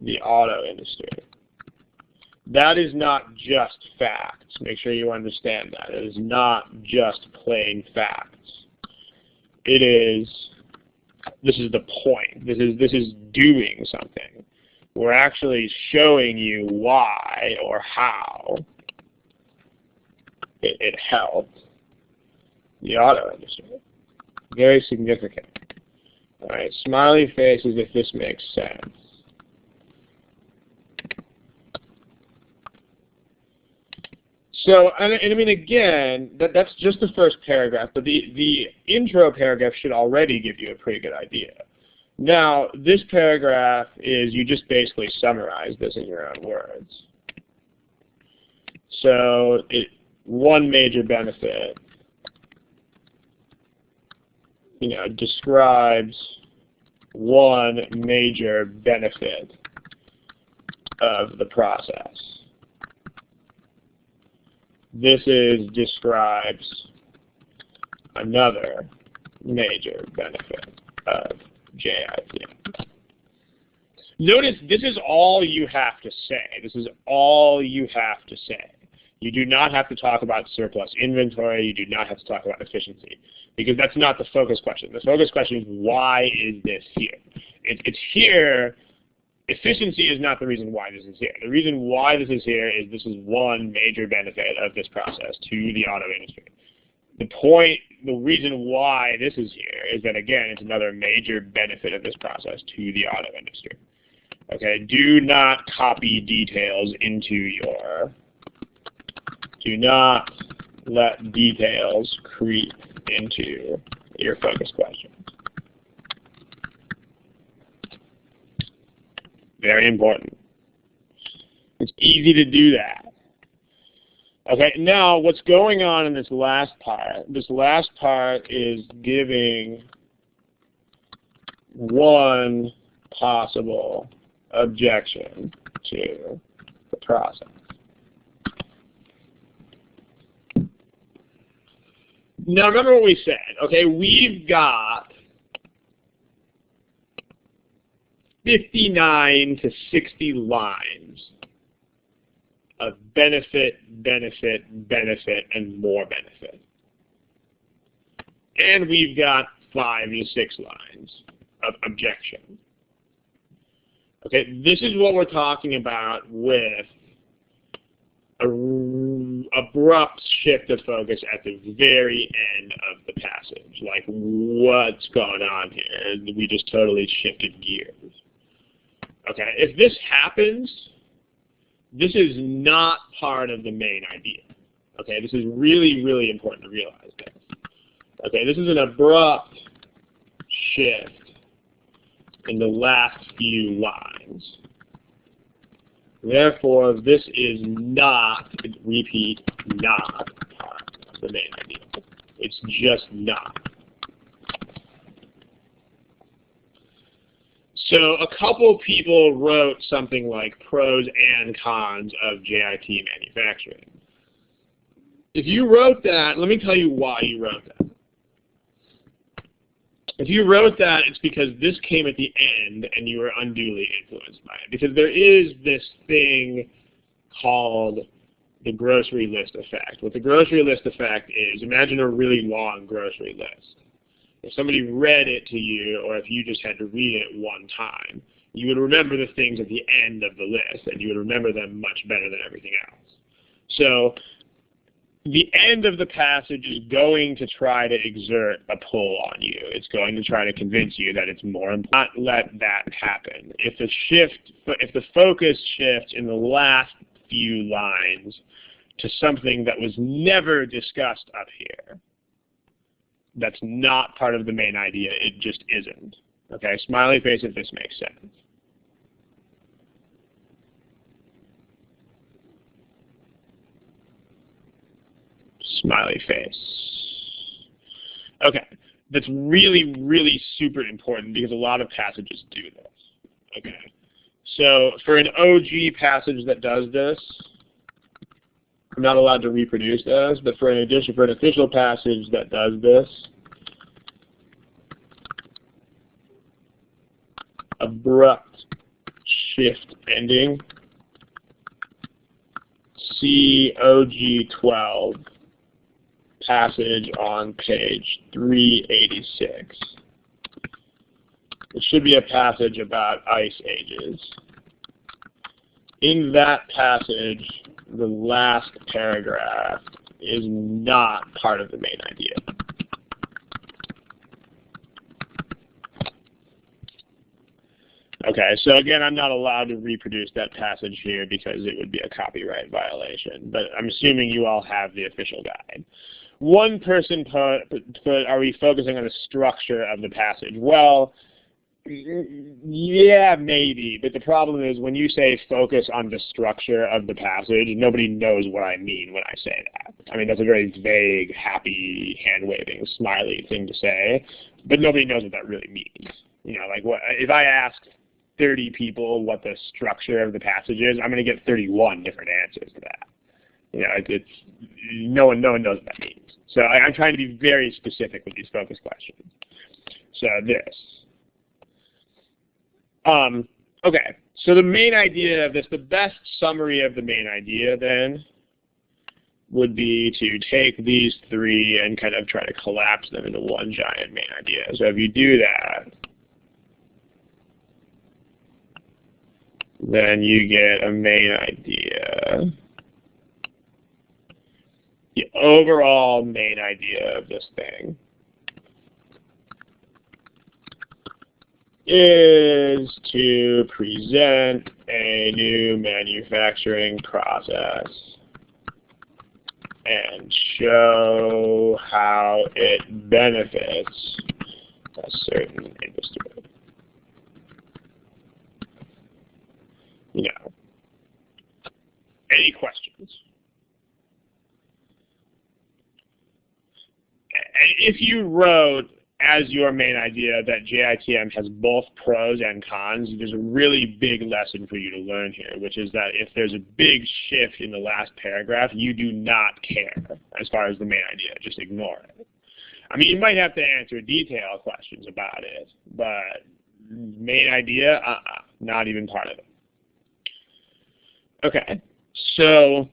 the auto industry. That is not just facts. Make sure you understand that. It is not just plain facts. It is, this is the point. This is doing something. We're actually showing you why or how it helped the auto industry. Very significant. All right, smiley faces if this makes sense. So, and I mean, again, that's just the first paragraph, but the intro paragraph should already give you a pretty good idea. Now, this paragraph is, you just basically summarize this in your own words. So, one major benefit, you know, describes one major benefit of the process. This describes another major benefit of JIT. Notice this is all you have to say. This is all you have to say. You do not have to talk about surplus inventory. You do not have to talk about efficiency, because that's not the focus question. The focus question is, why is this here? It's here. Efficiency is not the reason why this is here. The reason why this is here is this is one major benefit of this process to the auto industry. The reason why this is here is that, again, it's another major benefit of this process to the auto industry. Okay, do not copy details into your, do not let details creep into your focus questions. Very important. It's easy to do that. Okay, now what's going on in this last part? This last part is giving one possible objection to the process. Now remember what we said, okay? We've got 59 to 60 lines of benefit, benefit, benefit, and more benefit. And we've got 5 to 6 lines of objection. Okay, this is what we're talking about with an abrupt shift of focus at the very end of the passage. Like, what's going on here? We just totally shifted gears. Okay, if this happens, this is not part of the main idea. Okay, this is really, really important to realize this. Okay, this is an abrupt shift in the last few lines. Therefore, this is not, repeat, not part of the main idea. It's just not. So a couple people wrote something like pros and cons of JIT manufacturing. If you wrote that, let me tell you why you wrote that. If you wrote that, it's because this came at the end and you were unduly influenced by it. Because there is this thing called the grocery list effect. What the grocery list effect is, imagine a really long grocery list. If somebody read it to you, or if you just had to read it one time, you would remember the things at the end of the list, and you would remember them much better than everything else. So the end of the passage is going to try to exert a pull on you. It's going to try to convince you that it's more important. Not let that happen. If the focus shifts in the last few lines to something that was never discussed up here, that's not part of the main idea. It just isn't. Okay, smiley face if this makes sense. Smiley face. Okay, that's really, really super important because a lot of passages do this. Okay, so for an OG passage that does this, I'm not allowed to reproduce those, but for an official passage that does this, abrupt shift ending, see OG 12, passage on page 386. It should be a passage about ice ages. In that passage, the last paragraph is not part of the main idea. Okay, so again, I'm not allowed to reproduce that passage here because it would be a copyright violation, but I'm assuming you all have the official guide. One person put, are we focusing on the structure of the passage? Well, yeah, maybe, but the problem is when you say focus on the structure of the passage, nobody knows what I mean when I say that. I mean, that's a very vague, happy, hand-waving, smiley thing to say, but nobody knows what that really means. You know, like what if I ask 30 people what the structure of the passage is, I'm going to get 31 different answers to that. You know, no one knows what that means. So I'm trying to be very specific with these focus questions. So this. Okay, so the main idea of this, the best summary of the main idea then would be to take these three and kind of try to collapse them into one giant main idea. So if you do that, then you get a main idea. The overall main idea of this thing is to present a new manufacturing process and show how it benefits a certain industry. You know, any questions? If you wrote as your main idea that JITM has both pros and cons, there's a really big lesson for you to learn here, which is that if there's a big shift in the last paragraph, you do not care as far as the main idea. Just ignore it. I mean, you might have to answer detailed questions about it, but main idea, not even part of it. Okay, so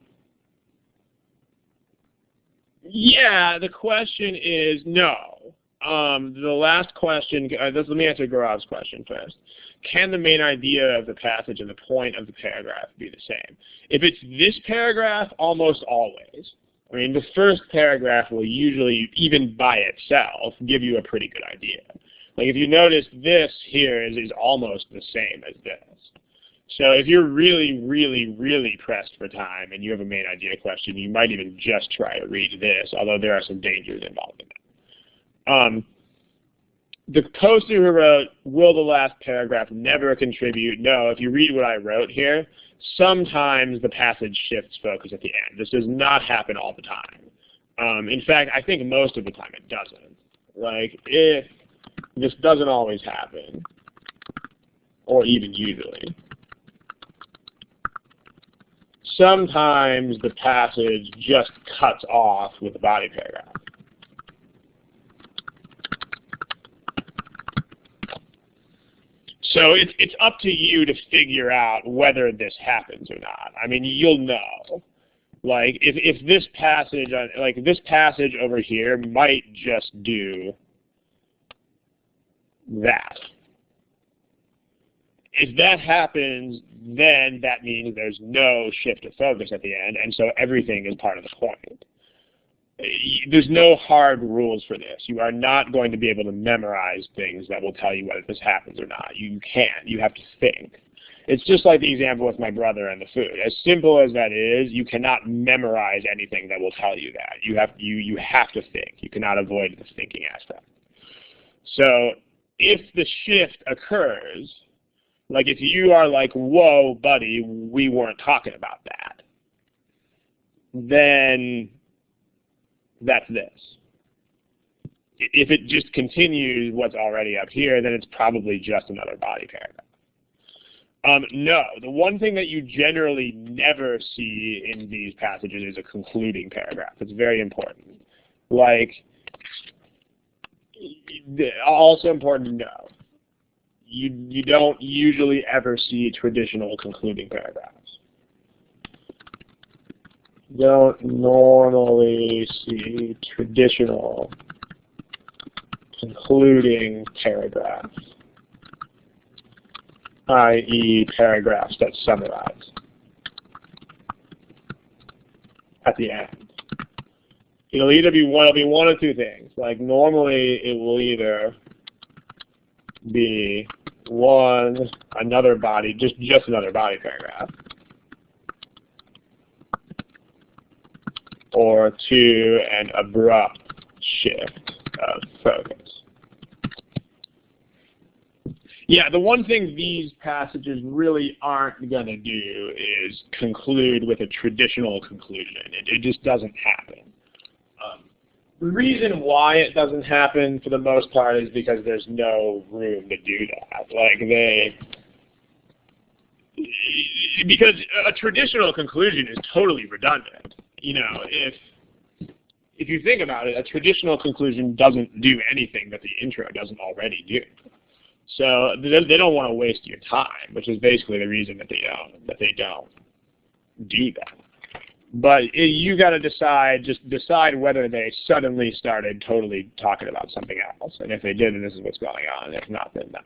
yeah, the question is no. The last question, let me answer Gaurav's question first. Can the main idea of the passage and the point of the paragraph be the same? If it's this paragraph, almost always. I mean, the first paragraph will usually, even by itself, give you a pretty good idea. Like if you notice, this here is almost the same as this. So if you're really, really, really pressed for time and you have a main idea question, you might even just try to read this, although there are some dangers involved in it. the poster who wrote, will the last paragraph never contribute? No, if you read what I wrote here, sometimes the passage shifts focus at the end. This does not happen all the time. In fact, I think most of the time it doesn't. Like, this doesn't always happen, or even usually. Sometimes the passage just cuts off with the body paragraph. So it's up to you to figure out whether this happens or not. I mean, you'll know. Like, if this passage, like this passage over here might just do that. If that happens, then that means there's no shift of focus at the end, and so everything is part of the point. There's no hard rules for this. You are not going to be able to memorize things that will tell you whether this happens or not. You can't. You have to think. It's just like the example with my brother and the food. As simple as that is, you cannot memorize anything that will tell you that. You have to think. You cannot avoid the thinking aspect. So if the shift occurs, like if you are like, whoa, buddy, we weren't talking about that, then that's this. If it just continues what's already up here, then it's probably just another body paragraph. No, the one thing that you generally never see in these passages is a concluding paragraph. It's very important. Like, also important to know, you don't usually ever see traditional concluding paragraphs. Don't normally see traditional concluding paragraphs, i.e. paragraphs that summarize at the end. It'll either be one of two things. Like normally it will either be another body, just another body paragraph, or two, an abrupt shift of focus. Yeah, the one thing these passages really aren't going to do is conclude with a traditional conclusion. It just doesn't happen. The reason why it doesn't happen for the most part is because there's no room to do that. Like because a traditional conclusion is totally redundant. You know, if you think about it, a traditional conclusion doesn't do anything that the intro doesn't already do. So they don't want to waste your time, which is basically the reason that they don't do that. But you got to decide whether they suddenly started totally talking about something else. And if they did, then this is what's going on. If not, then no.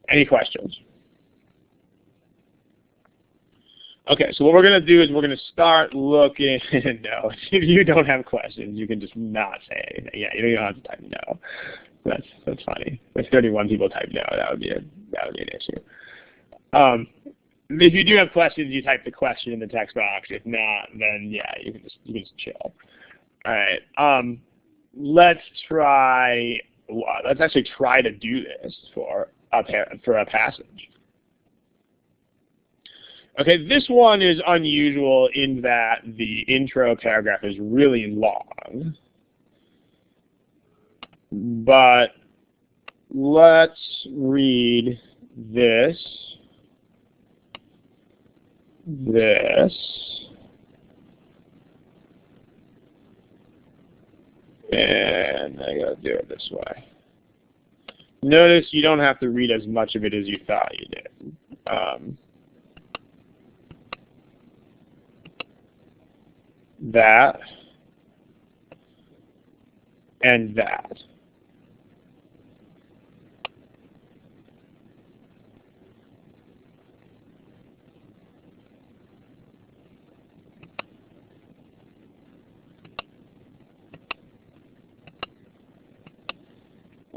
Any questions? Okay, so what we're going to do is we're going to start looking. No, if you don't have questions, you can just not say anything. Yeah, you don't have to type no. That's funny. If 31 people type no, that would be an issue. If you do have questions, you type the question in the text box. If not, then yeah, you can just chill. All right. Let's actually try to do this for a passage. Okay, this one is unusual in that the intro paragraph is really long. But let's read this, and I gotta do it this way. Notice you don't have to read as much of it as you thought you did. That and that.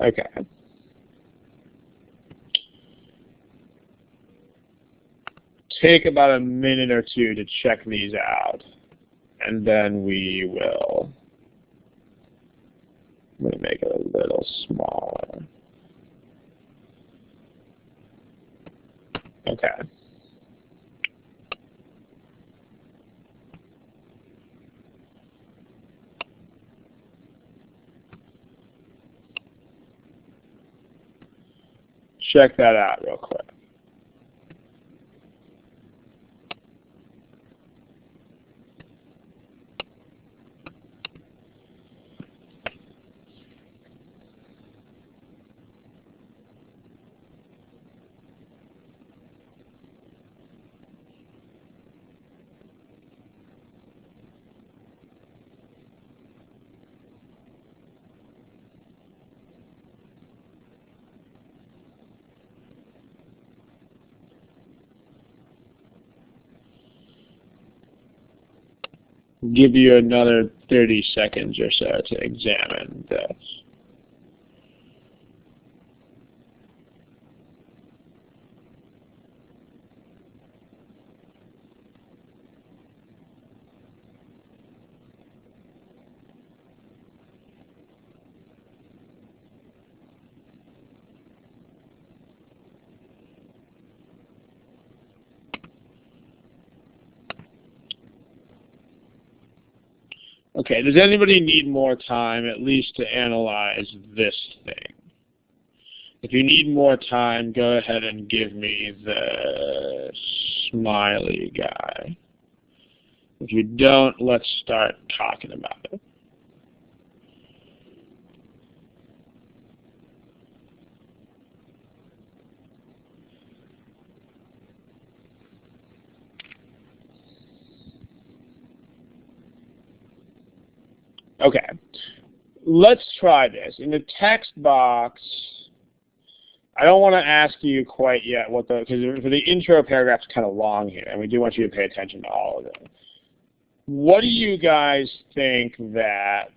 Okay. Take about a minute or two to check these out, and then we will. I'm going to make it a little smaller. Okay. Check that out real quick. Give you another 30 seconds or so to examine this. Okay, does anybody need more time at least to analyze this thing? If you need more time, go ahead and give me the smiley guy. If you don't, let's start talking about it. Okay, let's try this. In the text box, I don't want to ask you quite yet what the, because for the intro paragraph's kind of long here, and we do want you to pay attention to all of it. What do you guys think that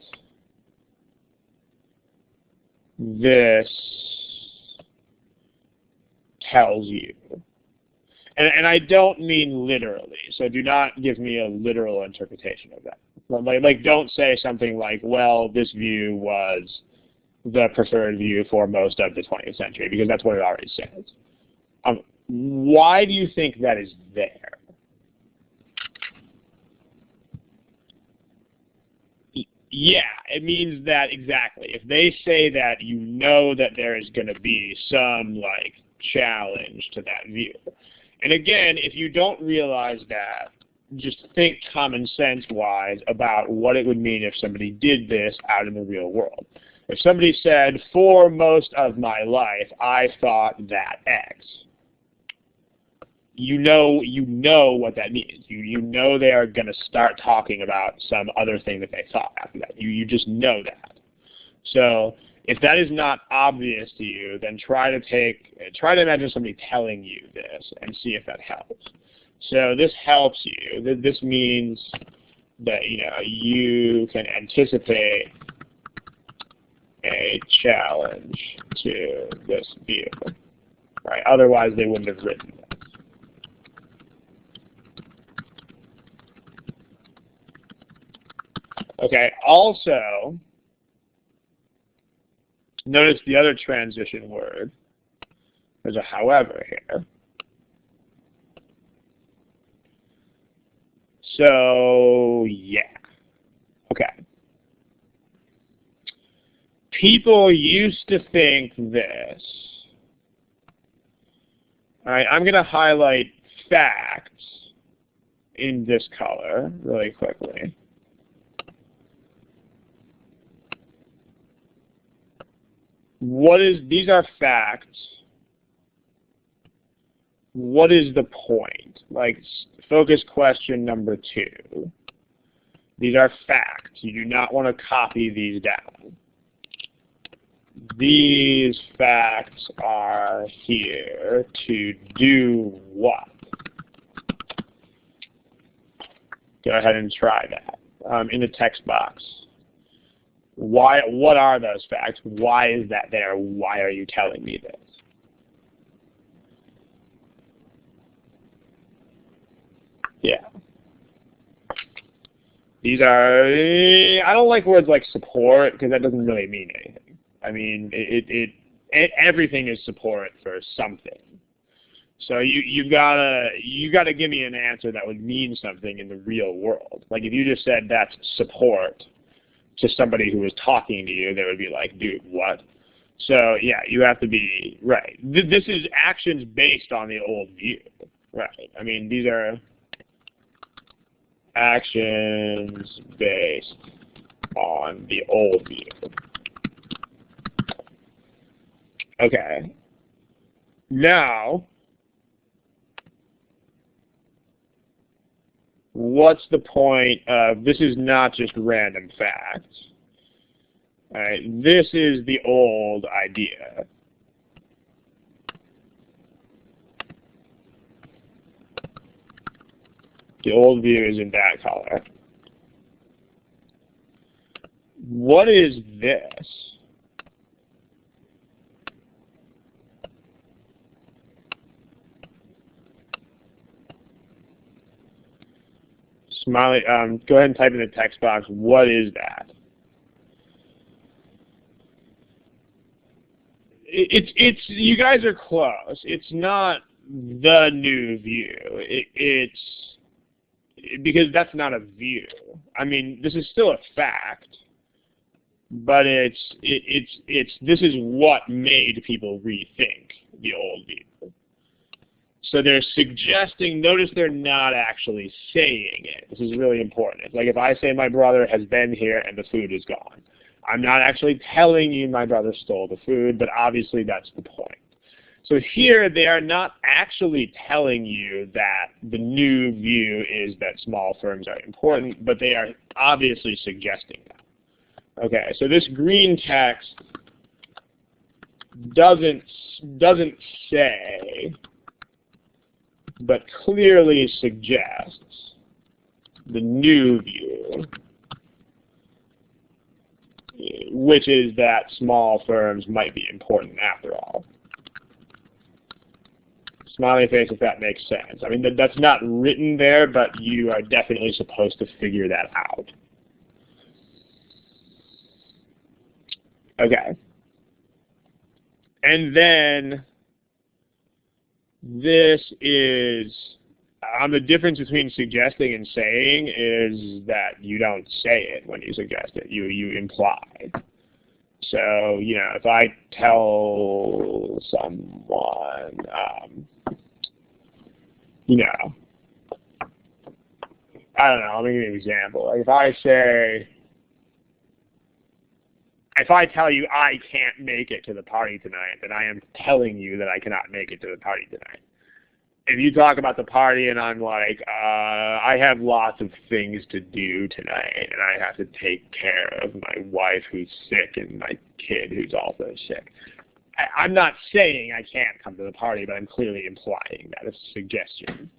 this tells you? And I don't mean literally, so do not give me a literal interpretation of that. Like don't say something like, well, this view was the preferred view for most of the 20th century, because that's what it already says. Why do you think that is there? Yeah, it means that exactly. If they say that, you know that there is going to be some like challenge to that view. And again, if you don't realize that, just think common sense-wise about what it would mean if somebody did this out in the real world. If somebody said, for most of my life, I thought that X, you know what that means. You know they are going to start talking about some other thing that they thought after that. You just know that. So if that is not obvious to you, then try to imagine somebody telling you this and see if that helps. So this helps you. This means that you can anticipate a challenge to this view, right? Otherwise, they wouldn't have written this. Okay. Also, notice the other transition word. There's a however here. So, yeah. Okay. People used to think this. All right, I'm going to highlight facts in this color really quickly. These are facts. What is the point? Like, focus question number 2. These are facts. You do not want to copy these down. These facts are here to do what? Go ahead and try that in the text box. Why? What are those facts? Why is that there? Why are you telling me this? Yeah. These are, I don't like words like support because that doesn't really mean anything. I mean, everything is support for something. So you gotta give me an answer that would mean something in the real world. Like if you just said that's support to somebody who was talking to you, they would be like, dude, what? So yeah, you have to be right. This is actions based on the old view, right? I mean, these are actions based on the old view. Okay. Now, what's the point of, this is not just random facts. All right, this is the old idea. The old view is in that color. What is this? Smiley, go ahead and type in the text box, what is that? It's you guys are close. It's not the new view. It's because that's not a view. I mean, this is still a fact, but this is what made people rethink the old view. So they're suggesting, notice they're not actually saying it. This is really important. It's like if I say my brother has been here and the food is gone. I'm not actually telling you my brother stole the food, but obviously that's the point. So here they are not actually telling you that the new view is that small firms are important, but they are obviously suggesting that. Okay, so this green text doesn't say, but clearly suggests the new view, which is that small firms might be important after all. Smiley face if that makes sense. I mean, that's not written there, but you are definitely supposed to figure that out. Okay. And then this is, the difference between suggesting and saying is that you don't say it when you suggest it. You imply. So, you know, if I tell someone, you know, I don't know, let me give you an example. Like if I tell you I can't make it to the party tonight, then I am telling you that I cannot make it to the party tonight. If you talk about the party and I'm like, I have lots of things to do tonight, and I have to take care of my wife who's sick and my kid who's also sick. I'm not saying I can't come to the party, but I'm clearly implying that. It's a suggestion.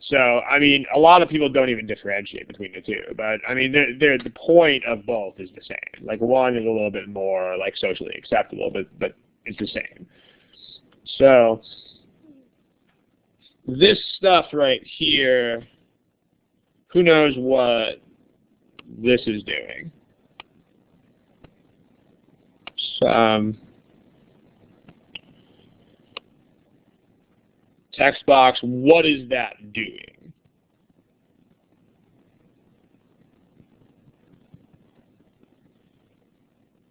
So, I mean, a lot of people don't even differentiate between the two. But, I mean, the point of both is the same. Like, one is a little bit more, like, socially acceptable, but it's the same. So, this stuff right here, who knows what this is doing? Text box, what is that doing?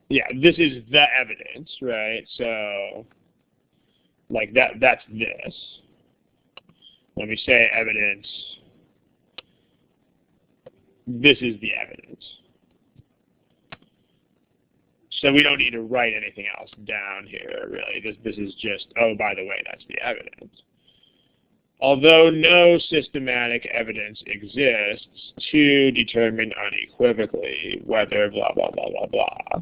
Yeah, this is the evidence, right? So, like that's this. When we say evidence, this is the evidence. So we don't need to write anything else down here, really. This is just, oh, by the way, that's the evidence. Although no systematic evidence exists to determine unequivocally whether blah, blah, blah, blah, blah.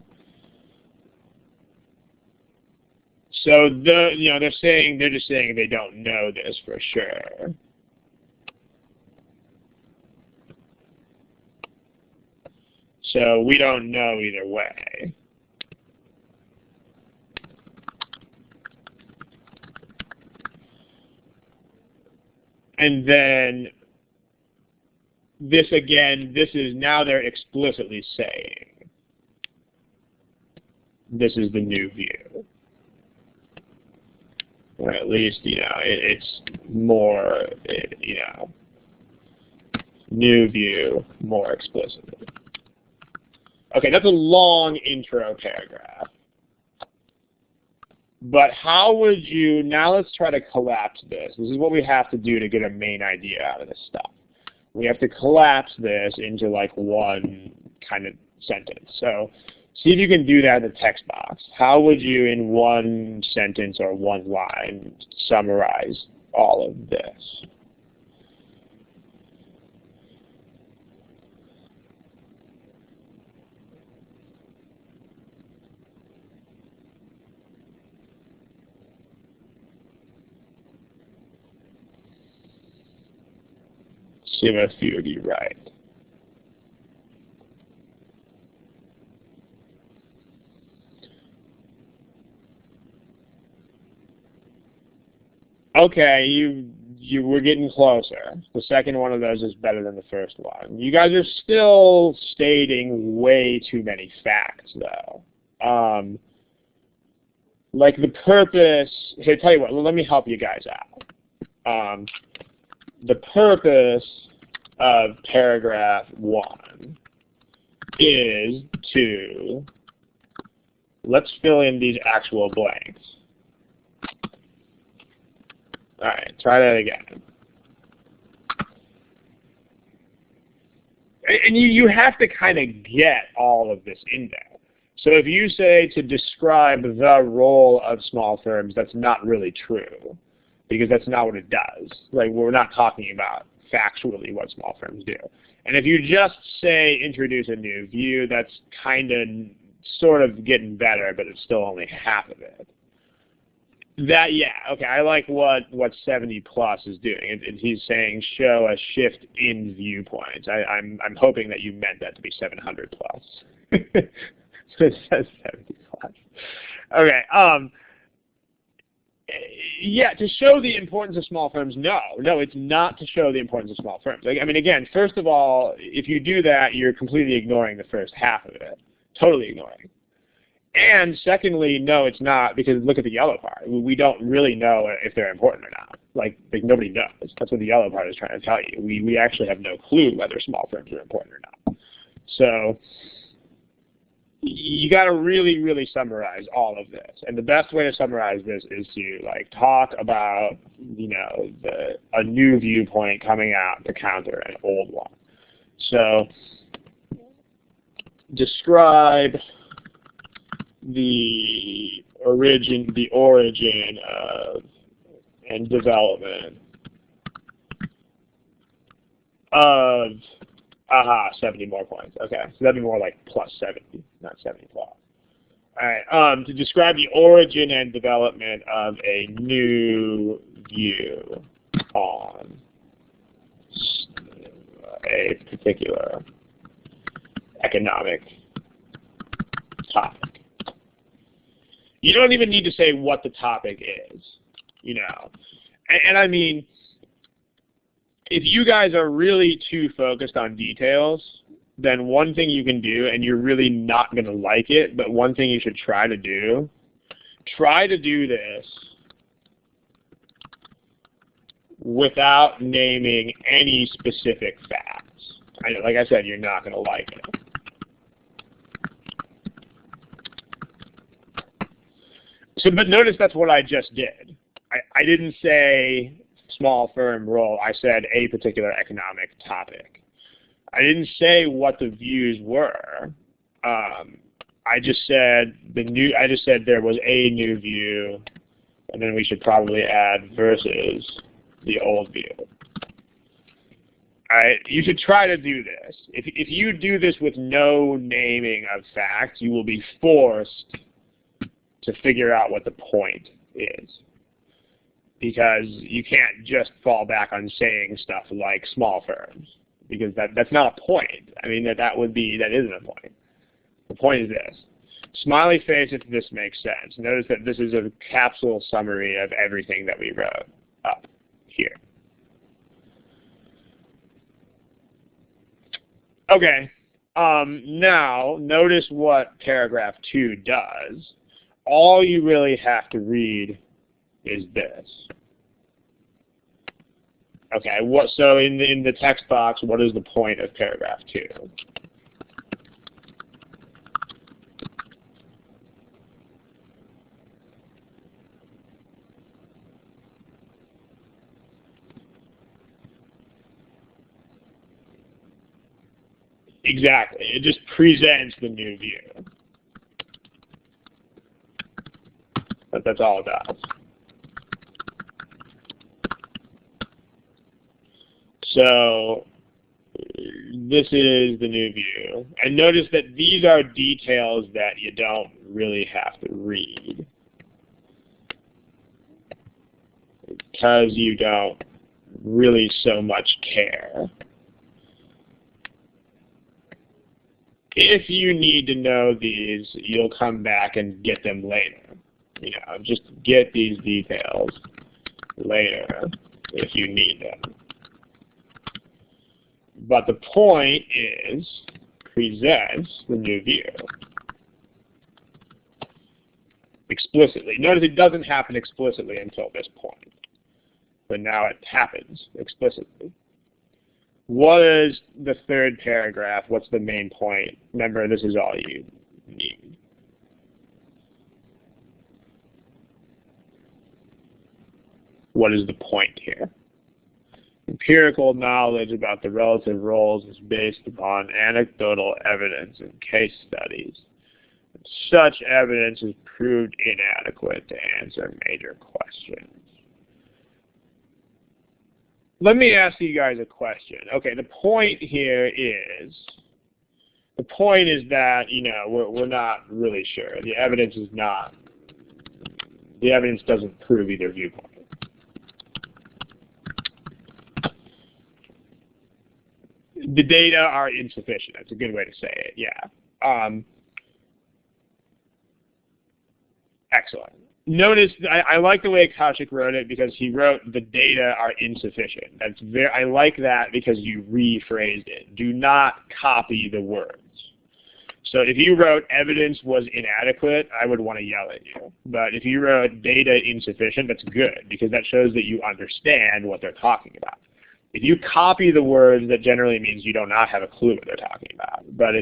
So they're just saying they don't know this for sure. So we don't know either way. And then this again, this is now they're explicitly saying this is the new view. or at least, it's more, new view more explicitly. Okay, that's a long intro paragraph. But how would you, now let's try to collapse this. This is what we have to do to get a main idea out of this stuff. We have to collapse this into like one kind of sentence. So see if you can do that in the text box. How would you, in one sentence or one line, summarize all of this? See if a few of you right. Okay, you were getting closer. The second one of those is better than the first one. You guys are still stating way too many facts, though. Like the purpose. Here, tell you what. Let me help you guys out. The purpose of paragraph 1 is to, let's fill in these actual blanks. All right, try that again. And you have to kind of get all of this in there. So if you say to describe the role of small firms, that's not really true, because that's not what it does. Like, we're not talking about factually what small firms do. And if you just say introduce a new view, that's kind of sort of getting better, but it's still only half of it. That, yeah, okay, I like what 70 plus is doing. He's saying show a shift in viewpoints. I'm hoping that you meant that to be 700 plus. So it says 70 plus. Okay, yeah, to show the importance of small firms, no, it's not to show the importance of small firms. Like, I mean, again, first of all, if you do that, you're completely ignoring the first half of it, totally ignoring. And secondly, no, it's not, because look at the yellow part. We don't really know if they're important or not. Like nobody knows. That's what the yellow part is trying to tell you. We actually have no clue whether small firms are important or not. So you got to really, really summarize all of this. And the best way to summarize this is to like talk about, a new viewpoint coming out to counter an old one. So describe the origin of and development of 70 more points. Okay, so that'd be more like plus 70, not 70 plus. All right, to describe the origin and development of a new view on a particular economic topic. You don't even need to say what the topic is, And I mean, if you guys are really too focused on details, then one thing you can do, and you're really not going to like it, but one thing you should try to do this without naming any specific facts. Like I said, you're not going to like it. So, but notice that's what I just did. I didn't say small firm role. I said a particular economic topic. I didn't say what the views were. I just said there was a new view, and then we should probably add versus the old view. All right, you should try to do this. If you do this with no naming of facts, you will be forced to figure out what the point is, because you can't just fall back on saying stuff like small firms, because that's not a point. I mean, that isn't a point. The point is this. Smiley face if this makes sense. Notice that this is a capsule summary of everything that we wrote up here. Okay, now notice what paragraph 2 does. All you really have to read is this. Okay, so in the text box, what is the point of paragraph 2? Exactly. It just presents the new view. But that's all it does. So this is the new view. And notice that these are details that you don't really have to read, because you don't really so much care. If you need to know these, you'll come back and get them later. You know, just get these details later if you need them. But the point is, presents the new view explicitly. Notice it doesn't happen explicitly until this point, but now it happens explicitly. What is the third paragraph? What's the main point? Remember, this is all you need. What is the point here? Empirical knowledge about the relative roles is based upon anecdotal evidence and case studies. Such evidence is proved inadequate to answer major questions. Let me ask you guys a question. Okay, the point here is, that, you know, we're not really sure. The evidence doesn't prove either viewpoint. The data are insufficient. That's a good way to say it, yeah. Excellent. Notice, I like the way Kaushik wrote it, because he wrote the data are insufficient. I like that because you rephrased it. Do not copy the words. So if you wrote evidence was inadequate, I would want to yell at you. But if you wrote data insufficient, that's good, because that shows that you understand what they're talking about. If you copy the words, that generally means you do not have a clue what they're talking about. But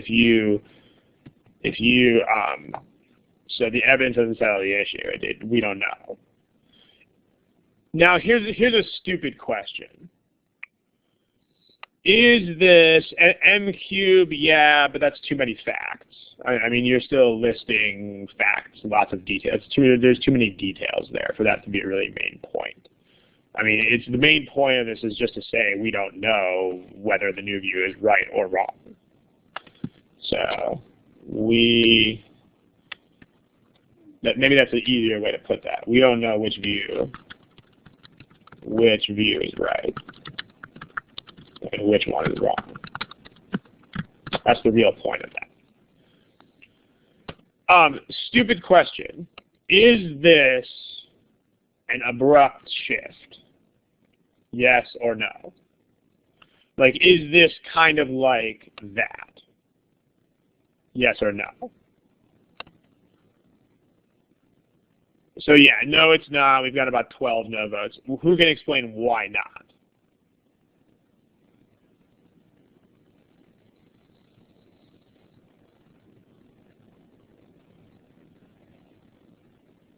so the evidence doesn't settle the issue. We don't know. Now here's a stupid question. Is this M cube? Yeah, but that's too many facts. I mean, you're still listing facts, lots of details. There's too many details there for that to be a really main point. I mean, the main point of this is just to say we don't know whether the new view is right or wrong. So maybe that's an easier way to put that. We don't know which view is right and which one is wrong. That's the real point of that. Stupid question. Is this an abrupt shift? Yes or no? Like, is this kind of like that? Yes or no? So yeah, no, it's not. We've got about 12 no votes. Who can explain why not?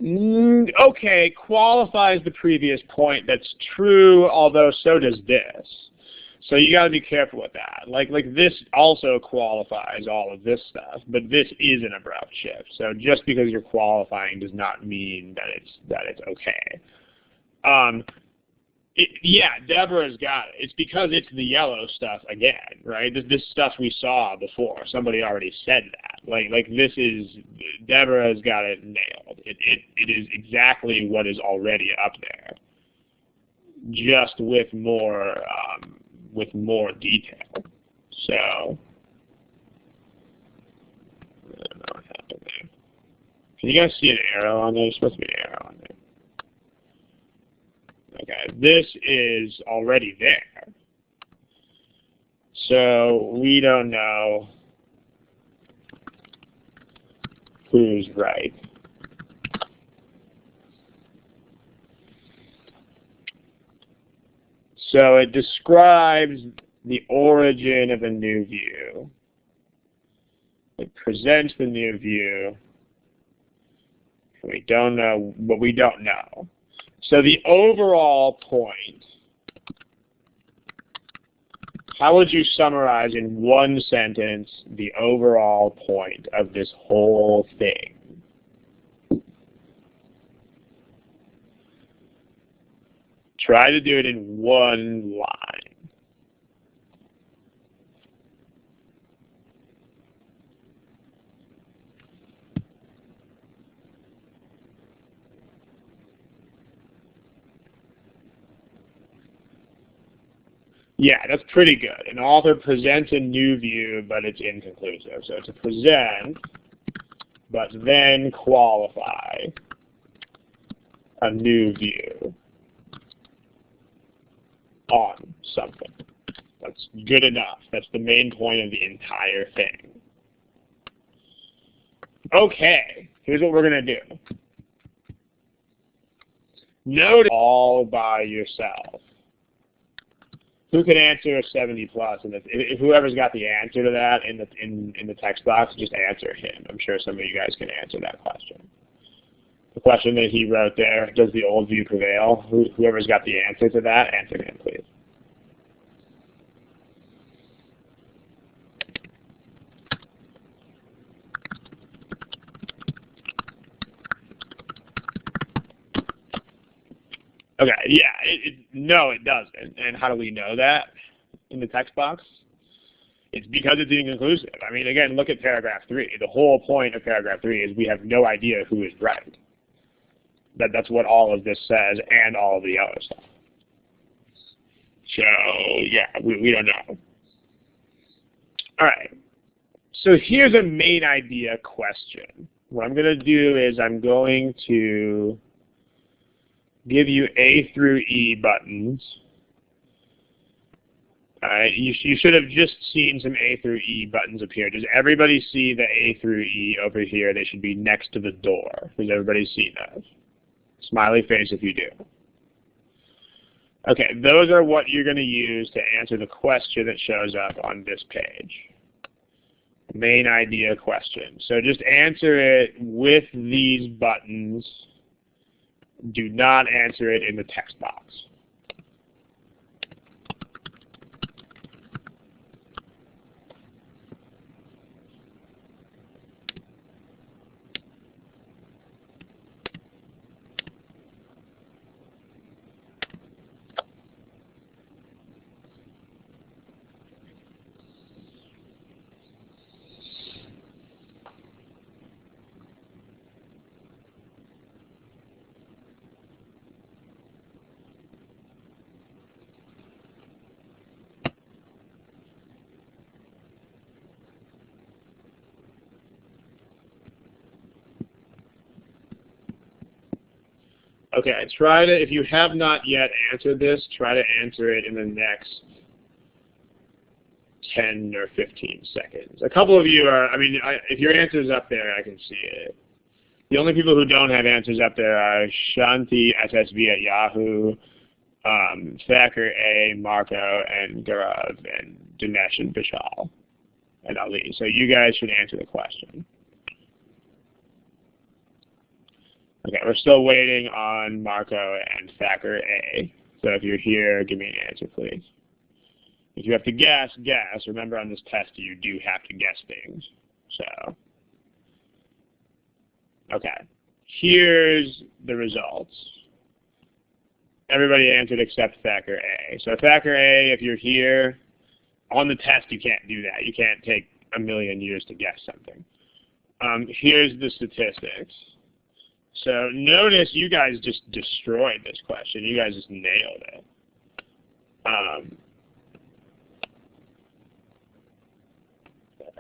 Okay, qualifies the previous point. That's true, although so does this. So you got to be careful with that. Like this also qualifies all of this stuff, but this is an abrupt shift. So just because you're qualifying does not mean that it's okay. Yeah, Deborah's got it. It's because it's the yellow stuff again, right? This stuff we saw before. Somebody already said that. Like this is, Deborah's got it nailed. It is exactly what is already up there, just with more detail. So I don't know what happened there. Can you guys see an arrow on there? There's supposed to be an arrow on there. Okay, this is already there. So we don't know who's right. So it describes the origin of a new view. It presents the new view. We don't know what we don't know. So the overall point, how would you summarize in one sentence the overall point of this whole thing? Try to do it in one line. Yeah, that's pretty good. An author presents a new view, but it's inconclusive. So to present, but then qualify a new view on something. That's good enough. That's the main point of the entire thing. Okay, here's what we're going to do. Note it all by yourself. Who can answer 70 plus? And if whoever's got the answer to that in the text box, just answer him. I'm sure some of you guys can answer that question. The question that he wrote there, does the old view prevail? Whoever's got the answer to that, answer him, please. Okay, yeah, no, it doesn't. And how do we know that in the text box? It's because it's inconclusive. I mean, again, look at paragraph 3. The whole point of paragraph 3 is we have no idea who is right. That's what all of this says and all of the other stuff. So, yeah, we don't know. All right. So here's a main idea question. What I'm going to do is I'm going to give you A through E buttons. All right, you should have just seen some A through E buttons appear. Does everybody see the A through E over here? They should be next to the door. Does everybody see those? Smiley face if you do. Okay, those are what you're going to use to answer the question that shows up on this page. Main idea question. So just answer it with these buttons. Do not answer it in the text box. Okay, try to, if you have not yet answered this, try to answer it in the next 10 or 15 seconds. A couple of you are, I mean, if your answer's up there, I can see it. The only people who don't have answers up there are Shanti SSV at Yahoo, Thacker A, Marco, and Gaurav, and Dinesh, and Vishal, and Ali. So you guys should answer the question. Okay, we're still waiting on Marco and Thacker A. So if you're here, give me an answer, please. If you have to guess, guess. Remember, on this test, you do have to guess things. So, okay. Here's the results. Everybody answered except Thacker A. So Thacker A, if you're here, on the test, you can't do that. You can't take a million years to guess something. Here's the statistics. So notice you guys just destroyed this question. You guys just nailed it.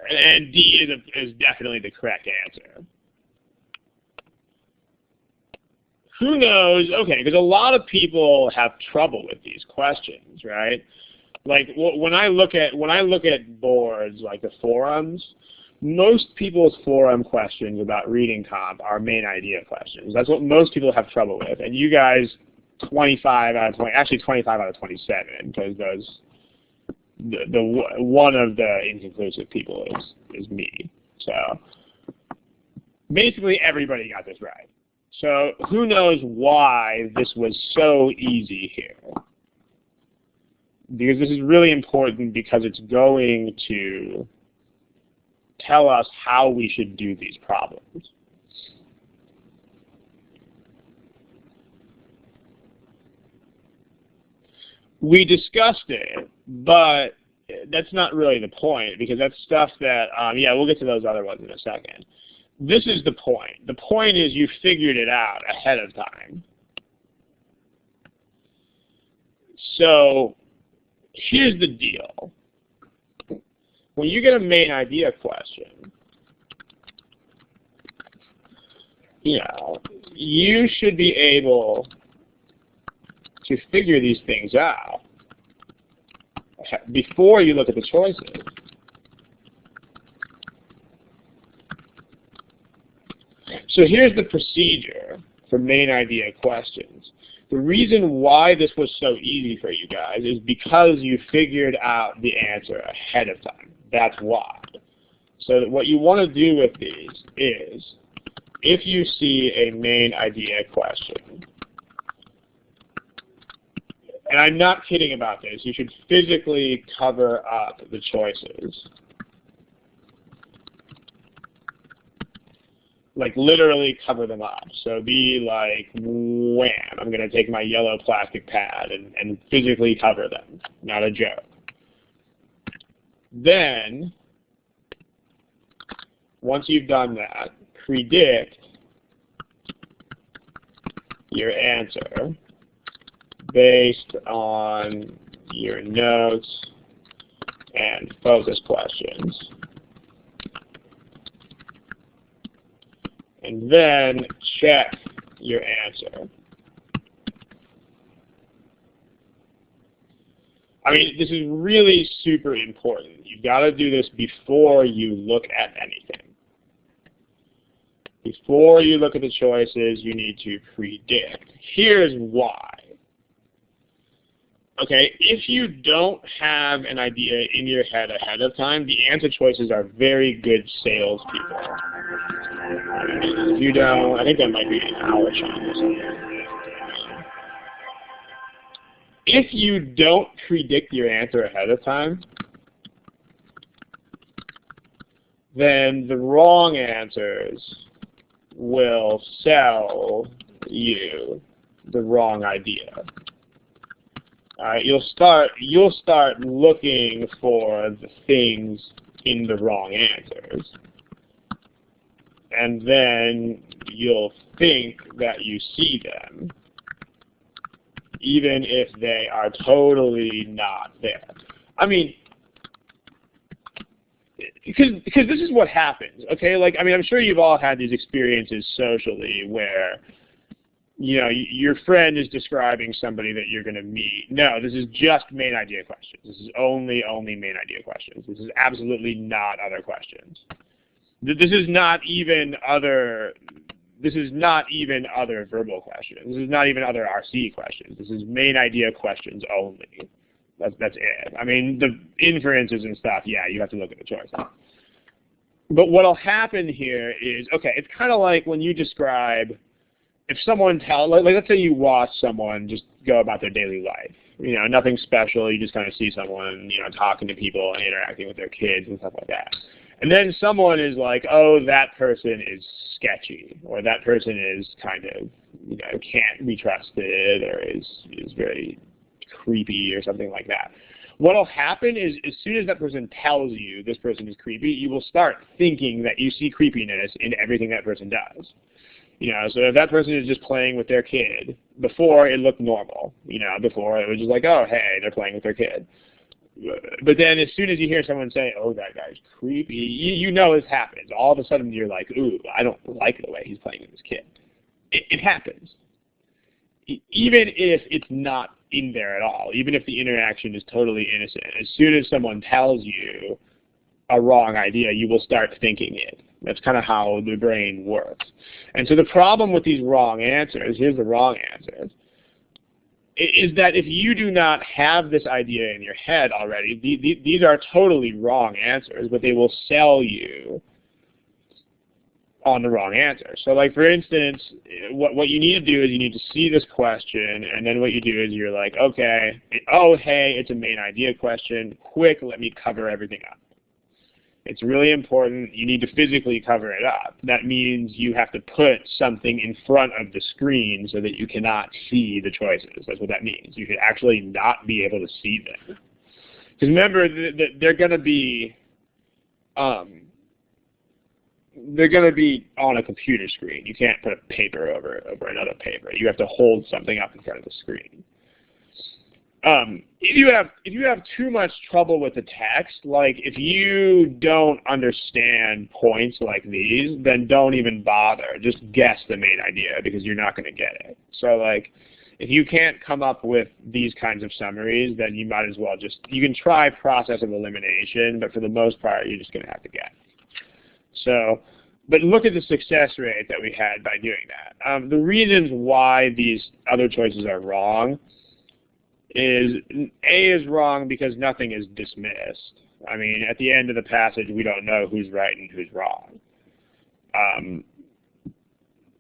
And D is definitely the correct answer. Who knows? Okay, because a lot of people have trouble with these questions, right? Like when I look at boards like the forums, most people's forum questions about reading comp are main idea questions. That's what most people have trouble with. And you guys 25 out of 20, actually 25 out of 27, because the one of the inconclusive people is me. So basically everybody got this right. So who knows why this was so easy here? Because this is really important, because it's going to tell us how we should do these problems. We discussed it, but that's not really the point, because that's stuff that, yeah, we'll get to those other ones in a second. This is the point. The point is you figured it out ahead of time. So here's the deal. When you get a main idea question, you should be able to figure these things out before you look at the choices. So here's the procedure for main idea questions. The reason why this was so easy for you guys is because you figured out the answer ahead of time. That's why. So what you want to do with these is, if you see a main idea question, and I'm not kidding about this, you should physically cover up the choices. Like literally cover them up. So be like, wham, I'm going to take my yellow plastic pad and physically cover them. Not a joke. Then, once you've done that, predict your answer based on your notes and focus questions. And then check your answer. I mean, this is really super important. You've got to do this before you look at anything. Before you look at the choices, you need to predict. Here's why. Okay, if you don't have an idea in your head ahead of time, the answer choices are very good salespeople. If you don't, I think that might be an hour chime or something. If you don't predict your answer ahead of time, then the wrong answers will sell you the wrong idea. You'll start looking for the things in the wrong answers, and then you'll think that you see them, even if they are totally not there. I mean, because this is what happens, okay? Like, I mean, I'm sure you've all had these experiences socially where, you know, your friend is describing somebody that you're going to meet. No, this is just main idea questions. This is only main idea questions. This is absolutely not other questions. This is not even other verbal questions. This is not even other RC questions. This is main idea questions only. That's it. I mean, the inferences and stuff, yeah, you have to look at the choices. But what'll happen here is, okay, it's kind of like when you describe, if someone like let's say you watch someone just go about their daily life. You know, nothing special. You just kind of see someone, you know, talking to people and interacting with their kids and stuff like that. And then someone is like, oh, that person is sketchy, or that person is kind of, you know, can't be trusted, or is very creepy, or something like that. What'll happen is, as soon as that person tells you this person is creepy, you will start thinking that you see creepiness in everything that person does. You know, so if that person is just playing with their kid, before it looked normal. You know, before it was just like, oh, hey, they're playing with their kid. But then as soon as you hear someone say, oh, that guy's creepy, you know this happens. All of a sudden you're like, ooh, I don't like the way he's playing with his kid. It happens. Even if it's not in there at all, even if the interaction is totally innocent, as soon as someone tells you a wrong idea, you will start thinking it. That's kind of how the brain works. And so the problem with these wrong answers, here's the wrong answers. is that if you do not have this idea in your head already, these are totally wrong answers, but they will sell you on the wrong answer. So like, for instance, what you need to do is you need to see this question, and then what you do is you're like, okay, oh, hey, it's a main idea question. Quick, let me cover everything up. It's really important. You need to physically cover it up. That means you have to put something in front of the screen so that you cannot see the choices. That's what that means. You should actually not be able to see them. Because remember, they're going to be on a computer screen. You can't put a paper over another paper. You have to hold something up in front of the screen. If you have too much trouble with the text, like if you don't understand points like these, then don't even bother. Just guess the main idea, because you're not going to get it. So like, if you can't come up with these kinds of summaries, then you might as well you can try process of elimination, but for the most part, you're just going to have to guess. So, but look at the success rate that we had by doing that. The reasons why these other choices are wrong is, A is wrong because nothing is dismissed. I mean, at the end of the passage, we don't know who's right and who's wrong.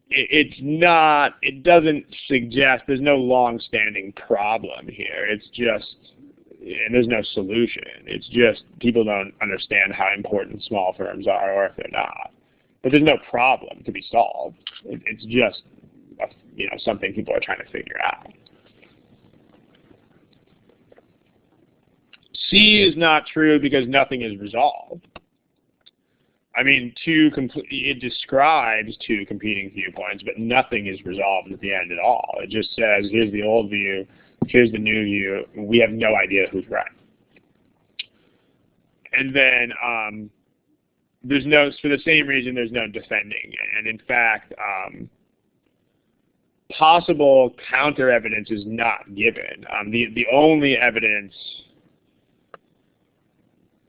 It doesn't suggest, there's no long-standing problem here. It's just, and there's no solution. It's just people don't understand how important small firms are, or if they're not. But there's no problem to be solved. It's just, something people are trying to figure out. C is not true because nothing is resolved. I mean, it describes two competing viewpoints, but nothing is resolved at the end at all. It just says, here's the old view, here's the new view. We have no idea who's right. And then for the same reason, there's no defending. And in fact, possible counter evidence is not given. The only evidence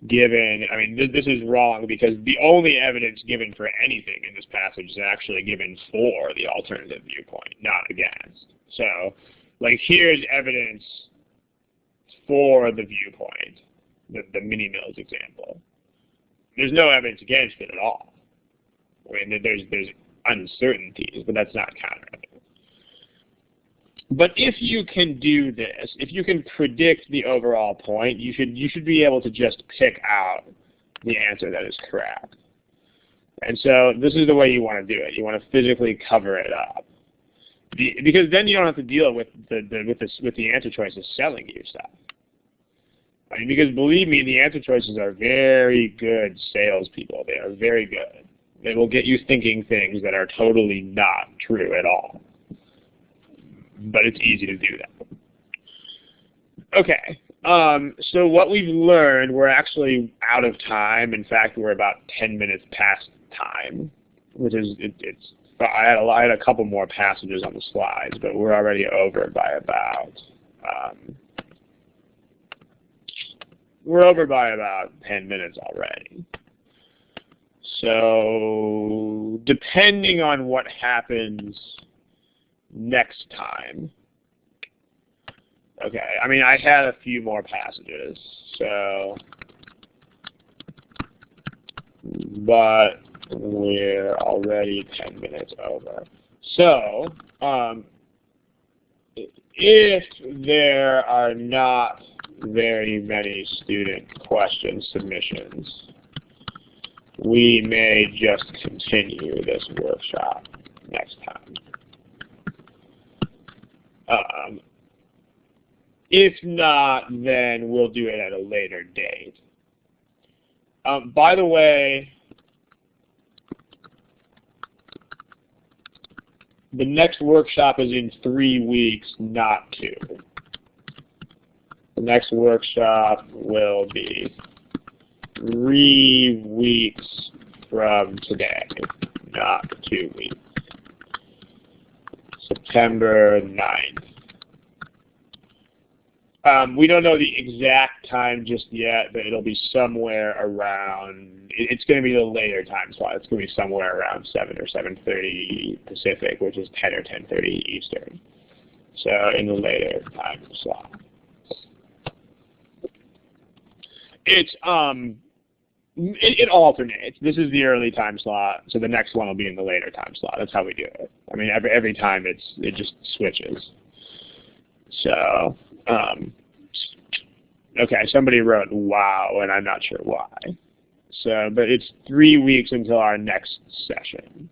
given, I mean, this is wrong because the only evidence given for anything in this passage is actually given for the alternative viewpoint, not against. So, like, here's evidence for the viewpoint, the mini-mills example. There's no evidence against it at all. I mean, there's uncertainties, but that's not counter evidence. But if you can do this, if you can predict the overall point, you should be able to just pick out the answer that is correct. And so this is the way you want to do it. You want to physically cover it up, because then you don't have to deal with the answer choices selling you stuff. I mean, because believe me, the answer choices are very good salespeople. They are very good. They will get you thinking things that are totally not true at all. But it's easy to do that. Okay, so what we've learned, we're actually out of time. In fact, we're about 10 minutes past time, which is, I had a couple more passages on the slides, but we're already over by about, 10 minutes already. So depending on what happens next time. Okay, I mean, I had a few more passages, so, but we're already 10 minutes over. So, if there are not very many student question submissions, we may just continue this workshop next time. If not, then we'll do it at a later date. By the way, the next workshop is in 3 weeks, not 2. The next workshop will be 3 weeks from today, not 2 weeks. September 9th. We don't know the exact time just yet, but it'll be somewhere around, it's going to be the later time slot. It's going to be somewhere around 7 or 7:30 Pacific, which is 10 or 10:30 Eastern. So in the later time slot. It's it alternates. This is the early time slot, so the next one will be in the later time slot. That's how we do it. I mean, every time it just switches. So okay, somebody wrote wow, and I'm not sure why. So, but it's 3 weeks until our next session.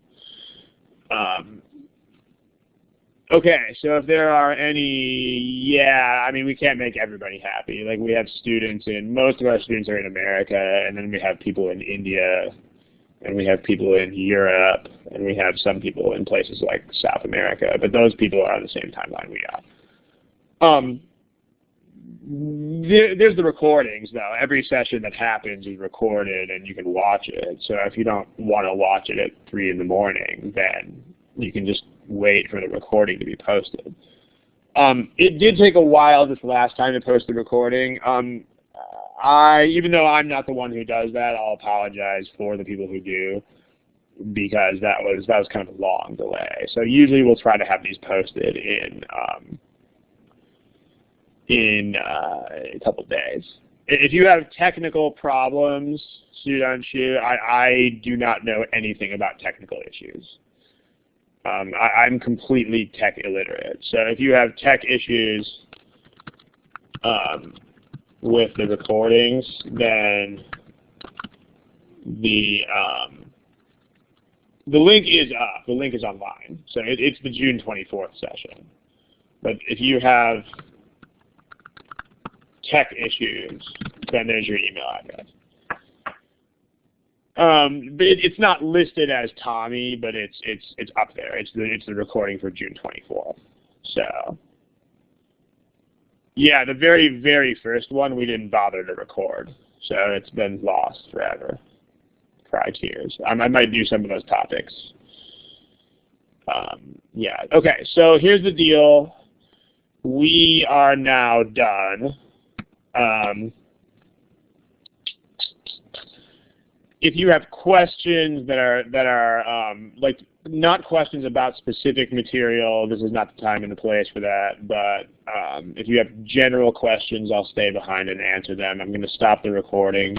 Okay, so if there are any, I mean, we can't make everybody happy. Like, we have students most of our students are in America, and then we have people in India, and we have people in Europe, and we have some people in places like South America, but those people are on the same timeline we are. There's the recordings, though. Every session that happens is recorded, and you can watch it. So if you don't want to watch it at 3 in the morning, then you can just wait for the recording to be posted. It did take a while this last time to post the recording. Even though I'm not the one who does that, I'll apologize for the people who do, because that was kind of a long delay. So usually we'll try to have these posted in a couple days. If you have technical problems, I do not know anything about technical issues. I'm completely tech illiterate. So if you have tech issues with the recordings, then the link is up. The link is online. So it's the June 24th session. But if you have tech issues, then there's your email address. But it's not listed as Tommy, but it's up there. It's the recording for June 24th. So yeah, the very, very first one we didn't bother to record, so it's been lost forever. Cry tears. I might do some of those topics. Yeah. Okay. So here's the deal. We are now done. If you have questions that are like not questions about specific material, this is not the time and the place for that. But if you have general questions, I'll stay behind and answer them. I'm going to stop the recording.